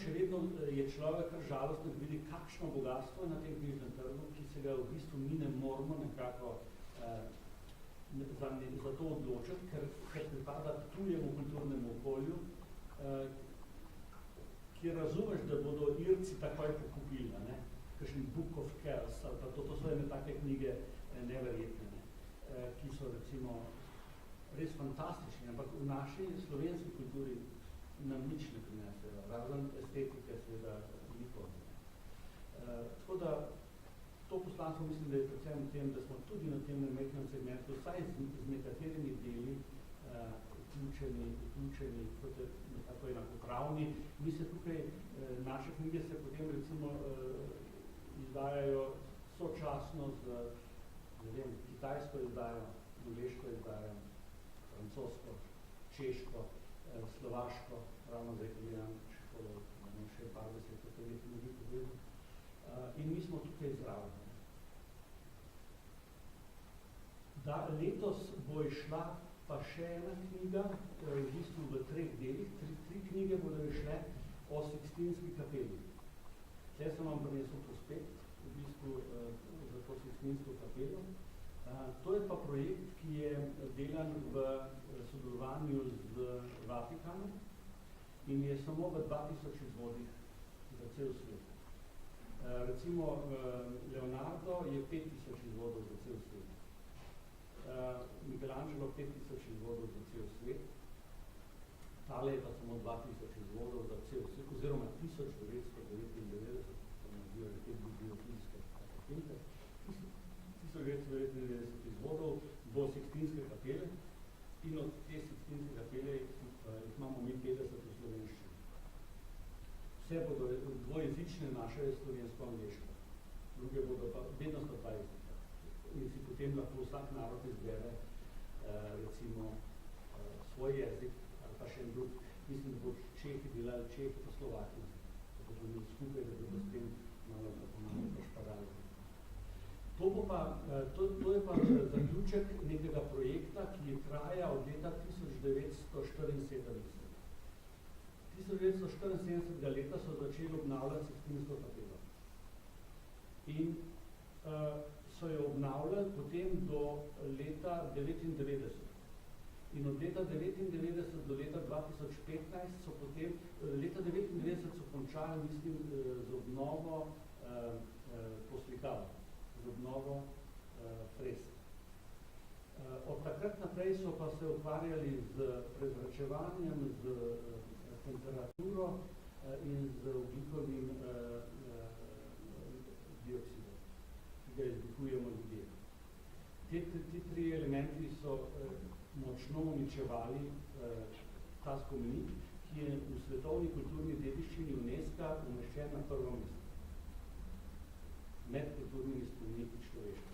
še vedno je človek žalostno, da vidi, kakšno bogatstvo je na tem knjižnem trgu, ki se ga v bistvu mi ne moramo nekako za to odločiti, ker pripada tujemu kulturnemu okolju, kjer razumeš, da bodo Irci takoj pokupili, ne? Kakšen Book of Kells, ali pa to so ene take knjige neverjetne, ne? Ki so recimo res fantastični, ampak v naši slovenski kulturi nam nič ne prinesejo, razen estetike seveda veliko. Tako da to poslanstvo mislim, da je predvsem v tem, da smo tudi na tem umetnem segmentu, vsaj z nekaterimi deli vključeni kot nekako enakopravni. Mi se tukaj, naše knjige se potem recimo izdajajo sočasno z, ne vem, kitajsko izdajo, angleško izdajo, francosko, češko, slovaško, ravno zdaj, ko gledam še par deset, kako je knjigi povedal. In mi smo tukaj zraven. Letos bo išla pa še ena knjiga, v bistvu v 3 delih, 3 knjige bodo išle o Sixtinski kapeli. Tle sem vam prinesel prospekt, v bistvu za to Sixtinsko kapelo. To je pa projekt, ki je delan v sodelovanju z Vatikanom in je samo v 2000 izvodih za cel svet. Recimo Leonardo je 5000 izvodov za cel svet. Michelangelo 5000 izvodov za cel svet. Tale je pa samo 2000 izvodov za cel svet, oziroma 1999, to nazivajo te bibliofilske patente, 1999 izvodov do Sixtinske kapele in od te Sixtinske kapele imamo mi 50 v slovenščini. Vse bodo dvojezične, naše je slovensko-angleško. Druge bodo pa, vedno sta 2 jezika. In si potem lahko vsak narod izbere recimo svoj jezik ali pa še en drug. Mislim, da bo Čehi delali Čehi pa Slovaki. Da bodo mi skupaj, da bodo s tem malo pošparali. To je pa zaključek nekega projekta, ki je traja od leta 1974. 1974 leta so začeli obnavljati Sixtinsko kapelo. In so jo obnavljali potem do leta 1999. In od leta 1999 do leta 2015 so potem, leta 1999 so končali, mislim, z obnovo poslikav, z obnovo fresk. Od takrat naprej so pa se ukvarjali z prezračevanjem, z temperaturo in z ogljikovim dioksidom, ki ga izdihujemo ljudje. Ti 3 elementi so močno uničevali ta spomenik, ki je v svetovni kulturni dediščini UNESCO umeščen na prvo mesto med kulturnimi spomeniki človeštva.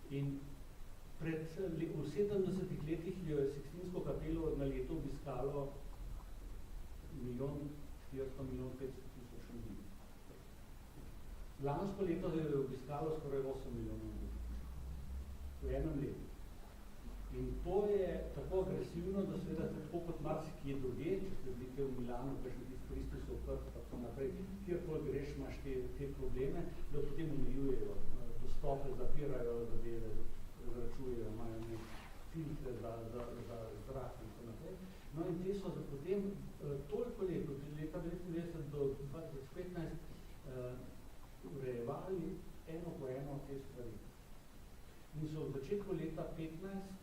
In v 70 letih je Sixtinsko kapelo na leto obiskalo 1.400.500.000 ljudi. Lansko leto je obiskalo skoraj 8 milijonov ljudi. V enem letu. In to je tako agresivno, da seveda tako kot marsikje druge, če ste bili v Milanu, kakšni tisti Kristus oprt, tako naprej, kjerkoli greš, imaš te probleme, da potem omejujejo dostope, zapirajo zadeve, zračujejo, imajo filtre za zrak in tako naprej. No in te so potem toliko let, od leta 1990 do 2015, urejevali eno po eno te stvari. In so v začetku leta 2015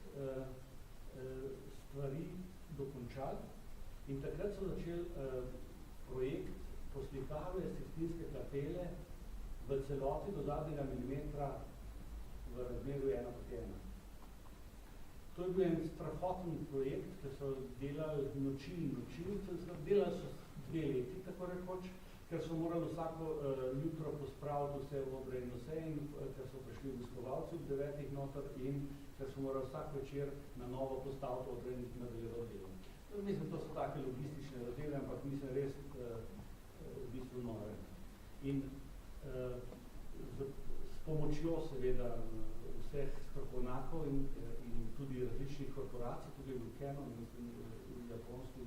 stvari dokončali in takrat so začeli projekt poslikave Sixtinske kapele v celoti do zadnjega milimetra v razmerju 1:1. To je bil en strahoten projekt, ki so delali noči in noči, delali so 2 leti, tako rekoč, ker so morali vsako jutro pospraviti vse odre in vse, in ker so prišli obiskovalci ob 9 noter in ker so morali vsak večer na novo postaviti odre in nadaljevati delo. Mislim, to so take logistične zadeve, ampak mislim res v bistvu nore. In s pomočjo seveda vseh strokovnjakov in tudi različnih korporacij, tudi v Canon, mislim, v Japonski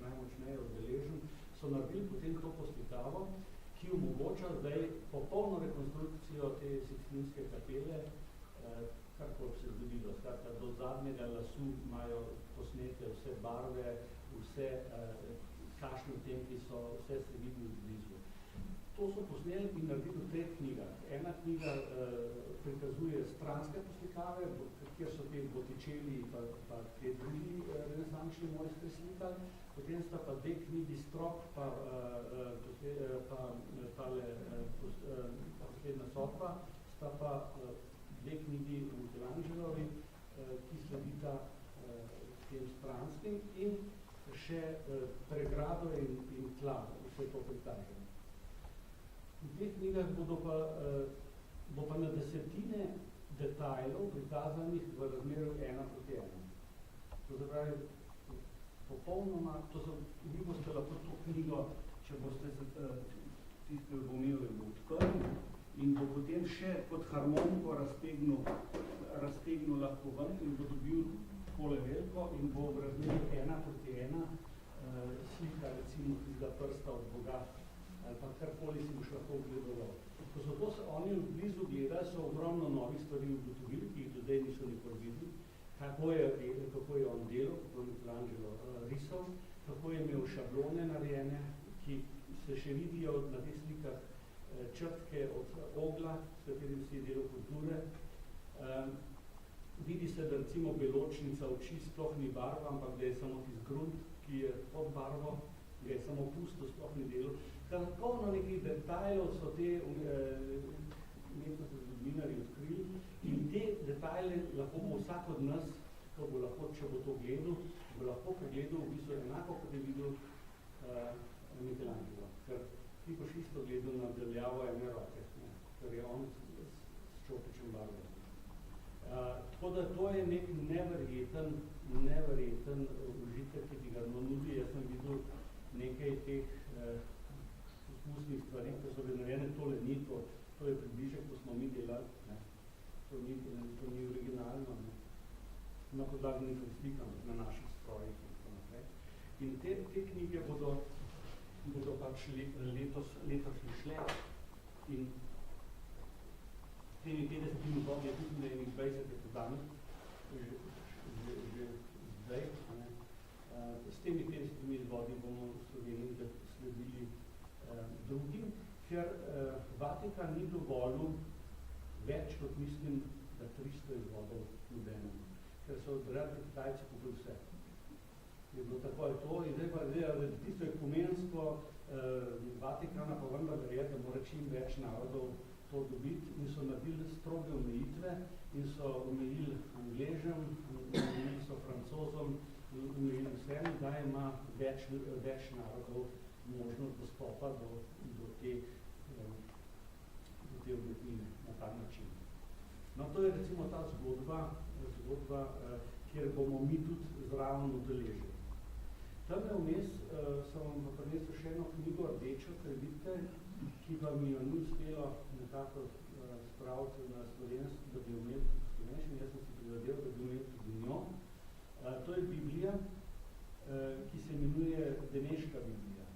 najmočneje odeležen, so so naredili potem to poslikavo, ki omogoča zdaj popolno rekonstrukcijo te Sikstinske kapele, karkoli se zgodilo. Skratka, do zadnjega lasu imajo posnete vse barve, vse kakšni tempi so, vse se vidi blizu. To so posneli in naredili v 3 knjigah. Ena knjiga prikazuje stranske poslikave, kjer so te Botticelli pa te drugi renesančni mojstri slikali. Potem sta pa 2 knjigi Strop pa Posledna sodba, sta pa 2 knjigi Michelangelovi, ki sledita tem stranskim in še pregrado in tla, vse to prikaženo. V teh knjigah bo pa na desetine detajlov prikazanih v razmerju 1:1. To se pravi, popolnoma, vi boste lahko to knjigo, če boste tisti, ki bo imel, odprli in bo potem še kot harmoniko raztegnil lahko ven in bo dobil takole veliko in bo v razmerju 1:1 slika recimo tistega prsta od Boga ali pa karkoli si boš lahko gledoval. Ko so to oni blizu gledali, so ogromno novih stvari ugotovili, ki jih do zdaj niso nikoli videli, kako je on delal, kako je Michelangelo risal, kako je imel šablone narejene, ki se še vidijo na teh slikah črtke od ogla, s katerim si je delal kulture. Vidi se, da recimo beločnica oči sploh ni barva, ampak da je samo tisti grunt, ki je pod barvo, da je samo pusto, sploh ni delal. Polno nekih detajlov so te umetnostni zgodovinarji odkrili in te detajle lahko bo vsak od nas, ko bo lahko, če bo to gledal, bo lahko pogledal v bistvu enako, kot je videl Michelangelo. Ker ti boš isto gledal na daljavo ene roke, ker je on s čopičem barve. Tako da to je nek neverjeten užitek, ki ti ga nudi. Jaz sem videl nekaj teh poskusnih stvari, ko so bile narejene, tole ni to, to je približek, ko smo mi delali, ne. To ni originalno, ne. Na podlagi nekaj slikam na naših strojih in tako naprej. In te knjige bodo pač letošnji šle in temi 50 vodi je tudi na enih 20 podanih, že zdaj, ne. S temi 50 vodi bomo v Sloveniji sledili drugim, ker Vatikan ni dovolil več, kot mislim, da 300 izvodov nobenemu, ker so radi Kitajci kupili vse. Je bilo tako je to in zdaj pa da tisto ekumensko Vatikana pa vendar je, da mora čim več narodov to dobiti in so naredili stroge omejitve in so omejili Angležem, omejili so Francozom, omejili vsem, da ima več narodov možnost dostopa do te umetnine na ta način. No, to je recimo ta zgodba, kjer bomo mi tudi zraven udeležili. Tamle vmes sem vam prinesel še eno knjigo Rdečo, ker vidite, ki pa mi jo ni uspelo nekako spraviti na slovenski, da bi jo imel tudi slovenščini. Jaz sem si prizadeval, da bi imel tudi njo. To je Biblija, ki se imenuje Beneška Biblija.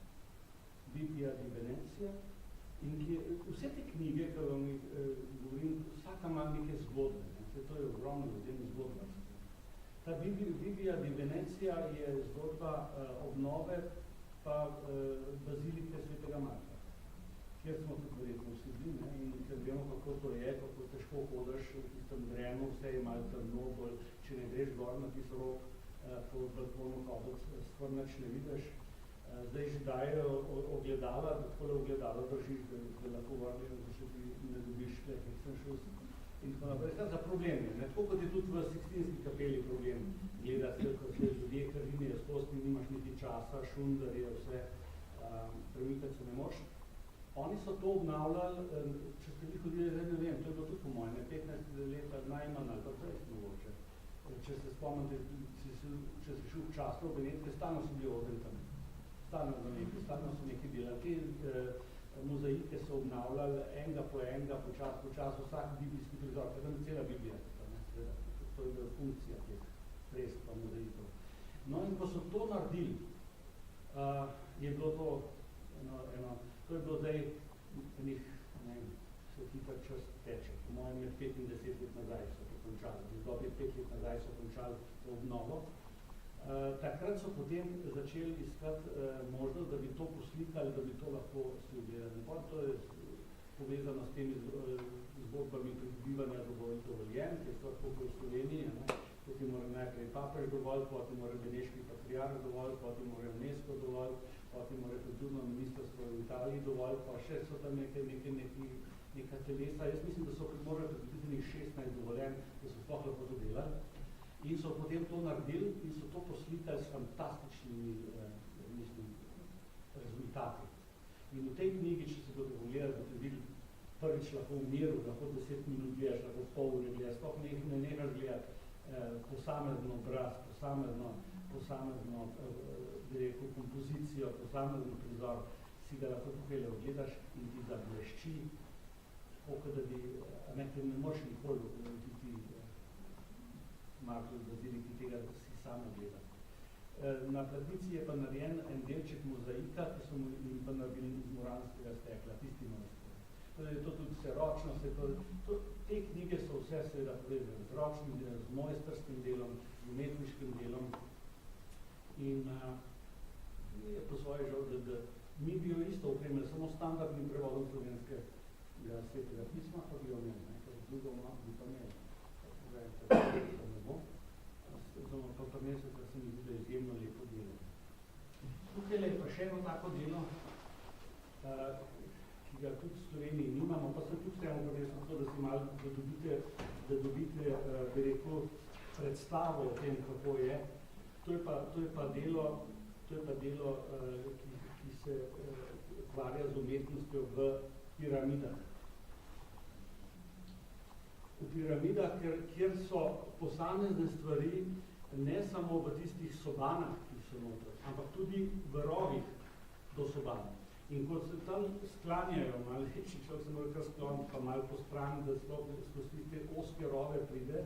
Biblija di Venecija. In vse te knjige, ki vam govorim, vsaka ima neke zgodbe. Ne? To je ogromno v tem zgodba. Ta Biblija di Venecija je zgodba obnove pa bazilike Svetega Marka, kjer smo tudi verjetno vsi bili, ne? In ker vemo, kako to je, kako težko hodiš v tistem drenu, vse je malo temno, bolj, če ne greš gor na tisto rok, po balkonu hoditi, skoro nič ne vidiš. Zdaj že dajo ogledala, da takole ogledalo držiš, da lahko vrli, da še ti ne dobiš tle, ker sem šel in tako naprej. Za problem je, tako kot je tudi v Sikstinski kapeli problem gledati, ko se ljudje krvinijo skosti, nimaš niti časa, šundar je vse, premikati se ne moš. Oni so to obnavljali, če ste vi hodili, zdaj ne vem, to je bilo tudi po mojem, 15 let najmanj ali pa 20 mogoče. Če se spomnite, če si šel včasno v Benetke, stalno so bili oden tam. Stalno so neki delali. Te mozaike so obnavljali enega po enega, po času vsak biblijski prizor, tam je cela Biblija, to je bila funkcija teh fresk pa mozaikov. No in ko so to naredili, je bilo to To je bilo zdaj enih, ne vem, se hitro čas teče. Po mojem je 5 in 10 let nazaj so to končali. V dobi 5 let nazaj so končali to obnovo. Takrat so potem začeli iskati možnost, da bi to poslikali, da bi to lahko si ogledali. To je povezano s temi zgodbami pridobivanja dovoljen, ki so lahko v Sloveniji. Potem mora najprej papež dovolj, potem mora beneški patriarh dovolj, potem mora UNESCO dovolj, potem mora kulturno ministrstvo v Italiji dovolj, pa še so tam neka telesa. Jaz mislim, da so morali pridobiti 16 dovoljen, da so sploh lahko to delali. In so potem to naredili in so to poslikali s fantastičnimi rezultati. In v tej knjigi, če se bodo pogledali, boste videli prvič lahko v miru, lahko 10 minut gledaš, lahko pol ure gledaš, sploh ne nehaš gledati posamezno obraz, posamezno kompozicijo, posamezen prizor, si ga lahko tukaj ogledaš in ti zablešči, tako da bi, ne moreš nikoli ti Marko Baziliki tega, da si samo gleda. Na platnici je pa narejen en delček mozaika, ki so mu pa naredili iz moranskega stekla, tisti moranskega. Torej, to tudi vse ročno, te knjige so vse seveda povezane z ročnim delom, z mojstrskim delom, z umetniškim delom. In je po svoje žal, da mi bi jo isto opremili, samo standardnim prevodom slovenskega svetega pisma, pa bi jo imeli, ker drugo bi pa imeli. Pa mesec, da se mi zdi, da je izjemno lepo delo. Tukaj je pa še eno tako delo, ki ga tudi v Sloveniji nimamo, pa sem tudi temu prinesel to, da si malo, da dobite, bi rekel, predstavo o tem, kako je. To je pa delo, ki se ukvarja z umetnostjo v piramidah. V piramidah, kjer so posamezne stvari ne samo v tistih sobanah, ki so noter, ampak tudi v rovih do soban. In ko se tam sklanjajo, malo reči, človek se mora kar skloniti, pa malo po strani, da skozi te oske rove pride,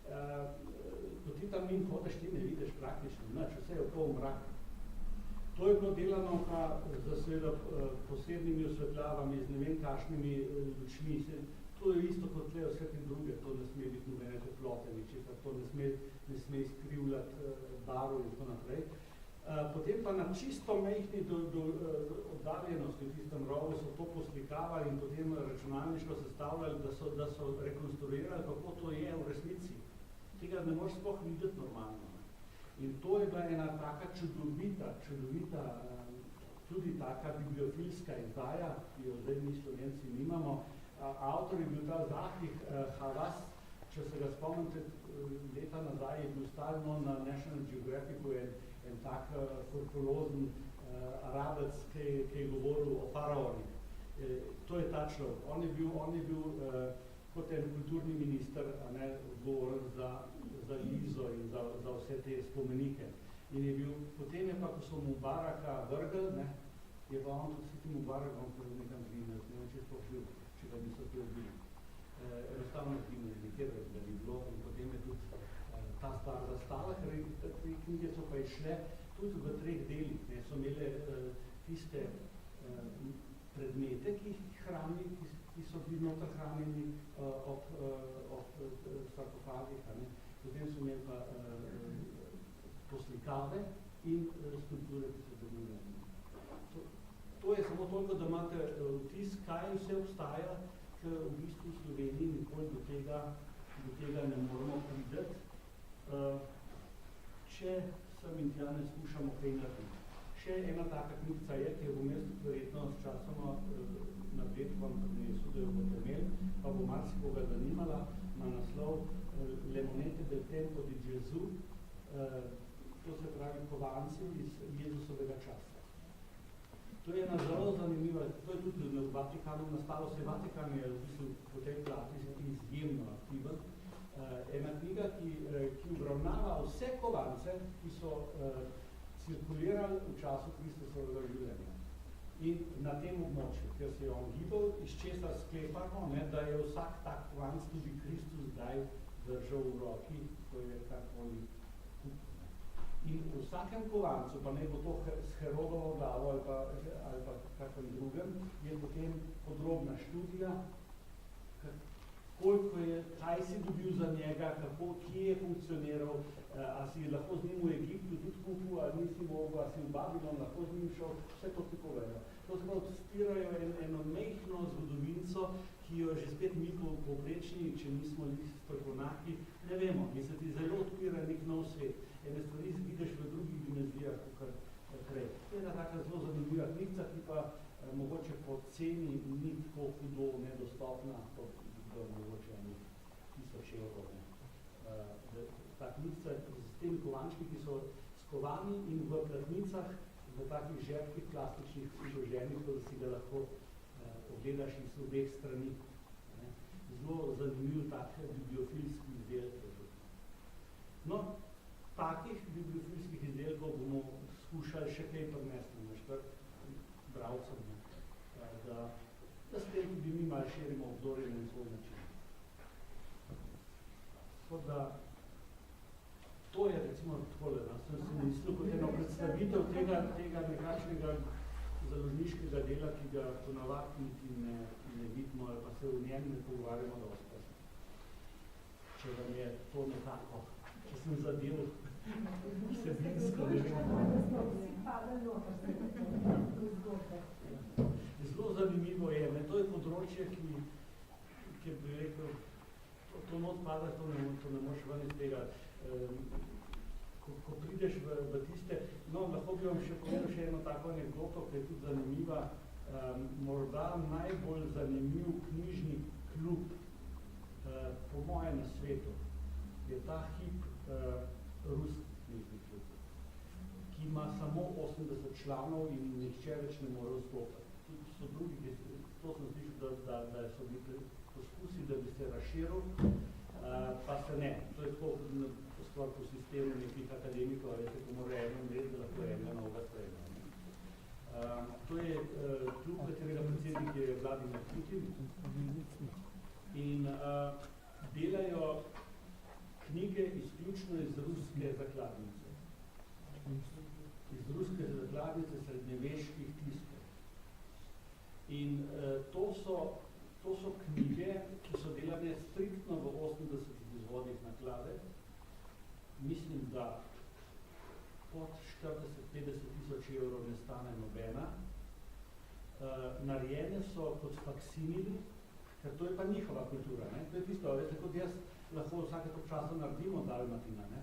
ko ti tam in hodeš, ti ne vidiš praktično, nič, vse je pol mrak. To je bilo delano pa z seveda posebnimi osvetljavami, z ne vem kakšnimi lučmi. To je isto kot tle vse te druge, to ne sme biti nobene toplote, ničesar, to ne sme izkrivljati barv in tako naprej. Potem pa na čisto mehni oddaljenosti v tistem rovu so to poslikavali in potem računalniško sestavljali, da so rekonstruirali, kako to je v resnici. Tega ne moreš sploh videti normalno. In to je bila ena taka čudovita, tudi taka bibliofilska izdaja, ki jo zdaj mi Slovenci nimamo. Avtor je bil ta Zahih Havas, če se ga spomnite, leta nazaj je bil stalno na National Geographicu en tak forkulozen Arabec, ki je govoril o faraonih. To je ta človek. On je bil kot en kulturni minister odgovoren za Lizo in za vse te spomenike. In je bil, potem je pa, ko so mu Baraka vrgli, je pa on tudi s tem Barakom nekam zginil, ne vem, če je sploh živ, če ga niso te ubili. Enostavno zginil, nekjer da ni bilo in potem je tudi ta stvar zastala, ker te knjige so pa išle tudi v 3 delih. So imele tiste predmete, ki jih hrani, ki so bili noter hranjeni ob sarkofagih, potem so imeli pa poslikave in skulpture, ki so dobili. To je samo toliko, da imate vtis, kaj vse obstaja, ker v bistvu v Sloveniji nikoli do tega ne moramo prideti, če sem in tja ne skušamo kaj narediti. Še ena taka knjigca je, ki je v mestu verjetno s časoma napred vam prinesel, da jo boste imeli, pa bo marsikoga zanimala, ima naslov Le monete del tempo di Gesù, to se pravi kovanci iz Jezusovega časa. To je ena zelo zanimiva, to je tudi v Vatikanu nastalo, se Vatikan je v bistvu po tej plati izjemno aktiven. Ena knjiga, ki obravnava vse kovance, ki so cirkulirali v času Kristusovega življenja. In na tem območju, ker se je on gibal, iz česa sklepamo, da je vsak tak kovanc tudi Kristus zdaj držal v roki, ko je karkoli kupil. In vsakem kovancu, pa ne bo to s Herodovo glavo ali pa kakrem drugem, je potem podrobna študija, koliko je, kaj si dobil za njega, kako, kje je funkcioniral, a si lahko z njim v Egiptu tudi kupil, ali nisi mogel, a si v Babilon lahko z njim šel, vse to ti povedo. To se odstirajo eno mehno zgodovinco, ki jo že spet mi povprečni, če nismo strokovnjaki, ne vemo, in se ti zelo odpira nek nov svet. Ene stvari vidiš v drugih dimenzijah, kot prej. To je ena taka zelo zanimiva knjiga, ki pa mogoče po ceni ni tako hudo nedostopna, kot bi mogoče 1000 evrov. Ta knjiga s temi kovančki, ki so skovani in v platnicah, v takih žepkih plastičnih uloženih, da si ga lahko ogledaš iz obeh strani. Zelo zanimiv tak bibliofilski izdelek. No, takih bibliofilskih izdelkov bomo skušali še kaj prinesti na četrt bralcem, da s tem tudi mi malo širimo obzorje na svoj način. Tako da, to je recimo takole, sem si mislil kot eno predstavitev tega nekakšnega založniškega dela, ki ga ponavadi niti ne vidimo ali pa se v njem ne pogovarjamo dosti. Če vam je to nekako, če sem zadel vsebinsko, ne zelo zanimivo je, to je področje, ki bi rekel, to not pada, to ne moreš ven iz tega. Ko prideš v tiste, no, lahko bi vam še povedal še eno tako anekdoto, ki je tudi zanimiva, morda najbolj zanimiv knjižni klub po mojem na svetu je ta hip ruski knjižni klub, ki ima samo 80 članov in nihče več ne more vstopati. Tudi so drugi, to sem slišal, da so bili poskusi, da bi se razširil, pa se ne. To je tako stvar po sistemu nekih akademikov, veste, ko mora eno imeti, da lahko eno noga sprejme. To je klub, katerega predsednik je Vladimir Putin in delajo knjige izključno iz ruske zakladnice. Iz ruske zakladnice srednjeveških tiskov. In to so knjige, ki so delane striktno v 80 izvodih naklade. Mislim, da pod 40-50 tisoč evrov ne stane nobena. Narejene so kot faksimili, ker to je pa njihova kultura. Ne? To je tisto, veste, kot jaz lahko vsake časa naredimo Dalmatina. Ne?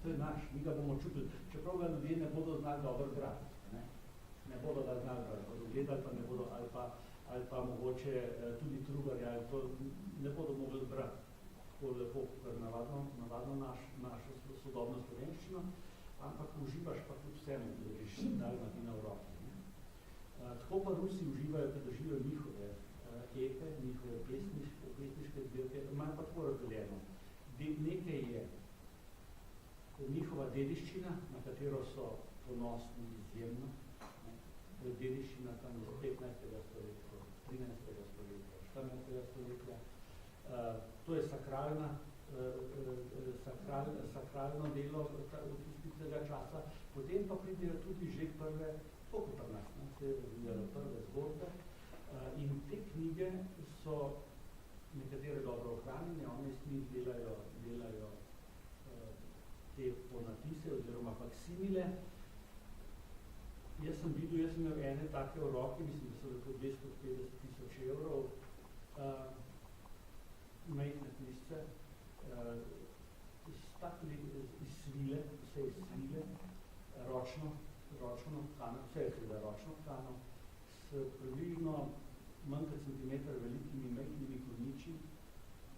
To je naš, mi ga bomo čutili. Čeprav ga ljudje ne bodo znali dobro brati. Ne bodo ga znali brati, bodo gledali, pa ne bodo, ali pa mogoče tudi Trubarja, ali to ne bodo mogli brati. Tako lepo, kar navadno našo sodobno slovenščino, ampak uživaš pa tudi vsem, da držiš Dalmatina v roki. Tako pa Rusi uživajo, da držijo njihove epe, njihove pesniške zbirke, imajo pa tako razdeljeno. Nekaj je njihova dediščina, na katero so ponosni izjemno. To je dediščina tam iz 15. stoletja, 13. stoletja, 14. stoletja. To je sakralno delo tistega časa. Potem pa pridejo tudi že prve, koliko pri nas, se razvijajo prve zgodbe. In te knjige so nekatere dobro ohranjene, one iz njih delajo te ponatise oziroma faksimile. Jaz sem imel ene take v roki, mislim, da so lahko 250 tisoč evrov, majhne knjižce, iz svile, vse iz svile, ročno tkano, vse je seveda ročno tkano, s približno manj kot centimeter velikimi majhnimi korniči,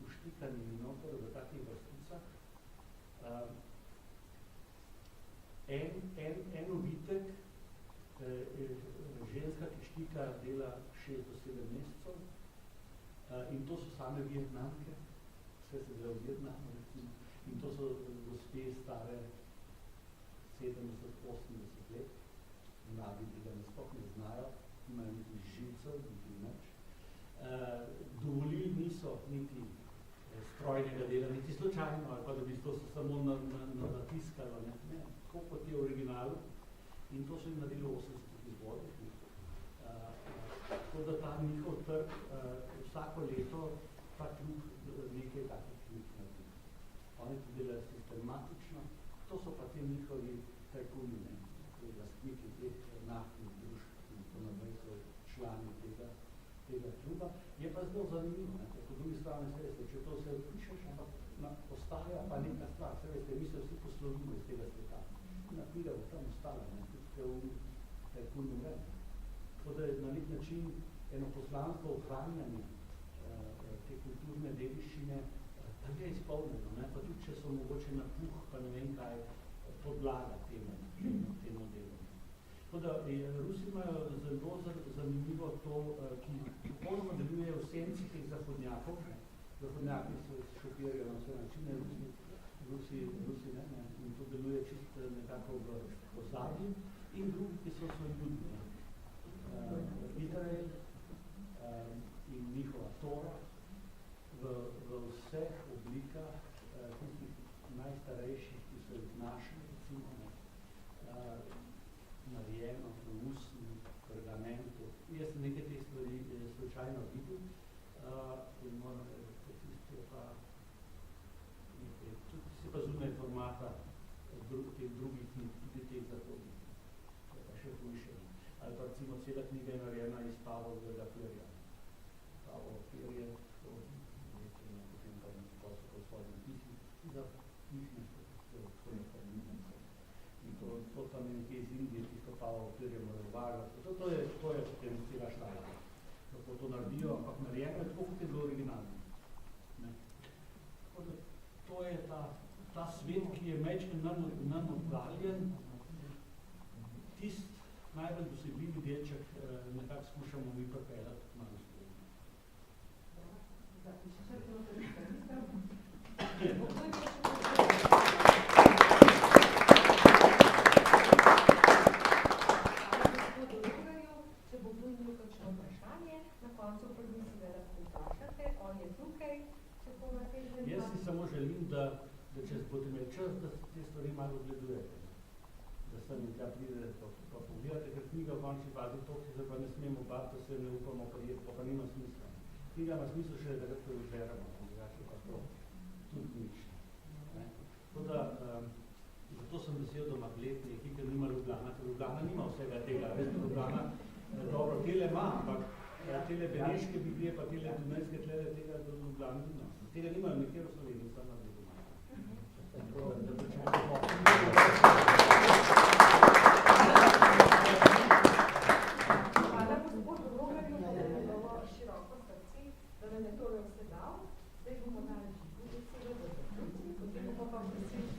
uštikanimi noter v takih vrsticah. En ovitek, ženska, ki štika, dela 6 do 7 mesecev, in to so same Vietnamke, vse se dela v Vietnamu, recimo, in to so gospe stare 70-80 let, mladi tega sploh ne znajo, imajo niti živcev, niti nič. Dovolili niso niti strojnega dela, niti slučajno, ali pa da bi to samo natiskalo, ne, tako kot je originalno. In to so jim naredili 80 izvodih. Tako da ta njihov trg vsako leto ta klub nekaj takih knjig naredi. Oni to delajo sistematično, to so pa te njihovi tajkuni, lastniki teh naftnih družb in to naprej so člani tega kluba. Je pa zelo zanimivo, po drugi strani se veste, če to vse vpišeš, ampak ostaja pa neka stvar, se veste, mi se vsi poslovimo iz tega sveta. Na knjiga bo tam ostala, tudi te tajkuni vreme. Tako da je na nek način eno poslanstvo ohranjanja te kulturne dediščine pa je izpolnjeno, pa tudi če so mogoče napuh, pa ne vem kaj, podlaga temu delu. Tako da Rusi imajo zelo zanimivo to, ki popolnoma deluje v senci teh zahodnjakov. Zahodnjaki se šopirajo na vse načine, Rusi ne, in to deluje čisto nekako v ozadju. In drugi, ki so svojeljubni. Izrael in njihova Tora v vseh oblikah tistih najstarejših, ki so jih našli, recimo, narejeno v usni, pergamentu. Jaz sem nekaj teh stvari slučajno videl in moram reči, da tisto je pa nekaj, tudi se pa zunaj formata teh drugih knjig, tudi teh zahodnih. To je pa še hujše. Ali pa recimo cela knjiga je narejena iz Pavlovega perja. Pavlov perje, potem pa posel po svojim pismi, za knjižne in to tam je nekaj iz Indije, tisto Pavlov perje morajo varjati. To je potem cela štala. Lahko to naredijo, ampak narejeno je tako, kot je bilo originalno. Tako da to je ta svet, ki je mečken nam oddaljen, tist najbolj dosegljivi delček nekako skušamo mi pripeljati k malo slovenju. Če bo kdo imel kakšno vprašanje, na koncu pa mi se lahko vprašate, on je tukaj, če bo na tej zanimati. Jaz si samo želim, da če boste imeli čas, da te stvari malo ogledujete. Da sem in tja pride, pa pogledate, ker knjiga v končni fazi to, ki se pa ne smemo bati, da se ne upamo prijeti, pa nima smisla. Knjiga ima smisel še, da ga izberemo, drugače pa to tudi nič. Tako da, zato sem vesel, da ima Bled nekaj, ker nima Ljubljana, ker Ljubljana nima vsega tega. Veste, Ljubljana, dobro, tele ima, ampak tele beneške biblije, pa tele dunajske tlele, tega do Ljubljana nima. Tega nimajo nekjer v Sloveniji, samo na Ljubljana. Hvala gospodu Romerju, da je bilo široko srce, da nam je tole vse dal. Zdaj bomo dali živu besedo, da zaključi, potem bomo pa prosili.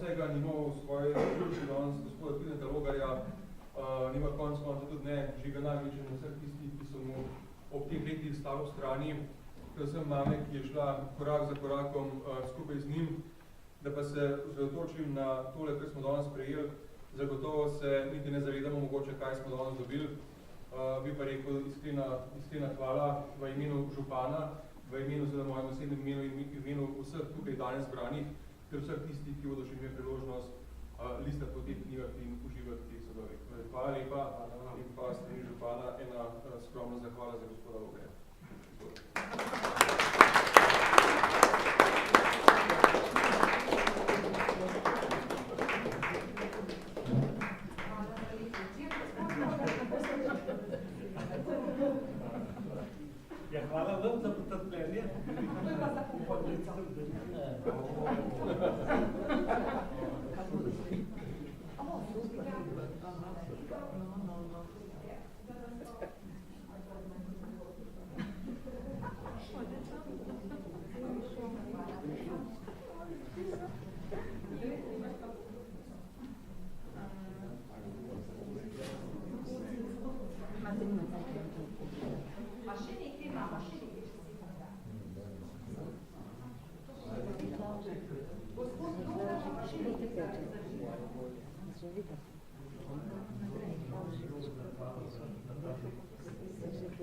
vsega ni imel v svoji družbi danes gospoda Klineta Logarja, nima konc konca tudi ne Žiga Nagliča in vseh tistih, ki so mu ob teh letih stali v strani, predvsem mame, ki je šla korak za korakom skupaj z njim, da pa se osredotočim na tole, kar smo danes prejeli. Zagotovo se niti ne zavedamo mogoče, kaj smo danes dobili. Bi pa rekel iskrena hvala v imenu župana, v imenu seveda mojem osebnem imenu in imenu vseh tukaj danes zbranih, ter vseh tistih, ki bodo še imeli priložnost listati po teh knjigah in uživati teh sadovih. Hvala lepa in pa strani župana ena skromna zahvala za gospoda Logarja. Ja, hvala vam za potrpljenje.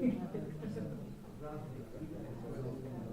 Thank you.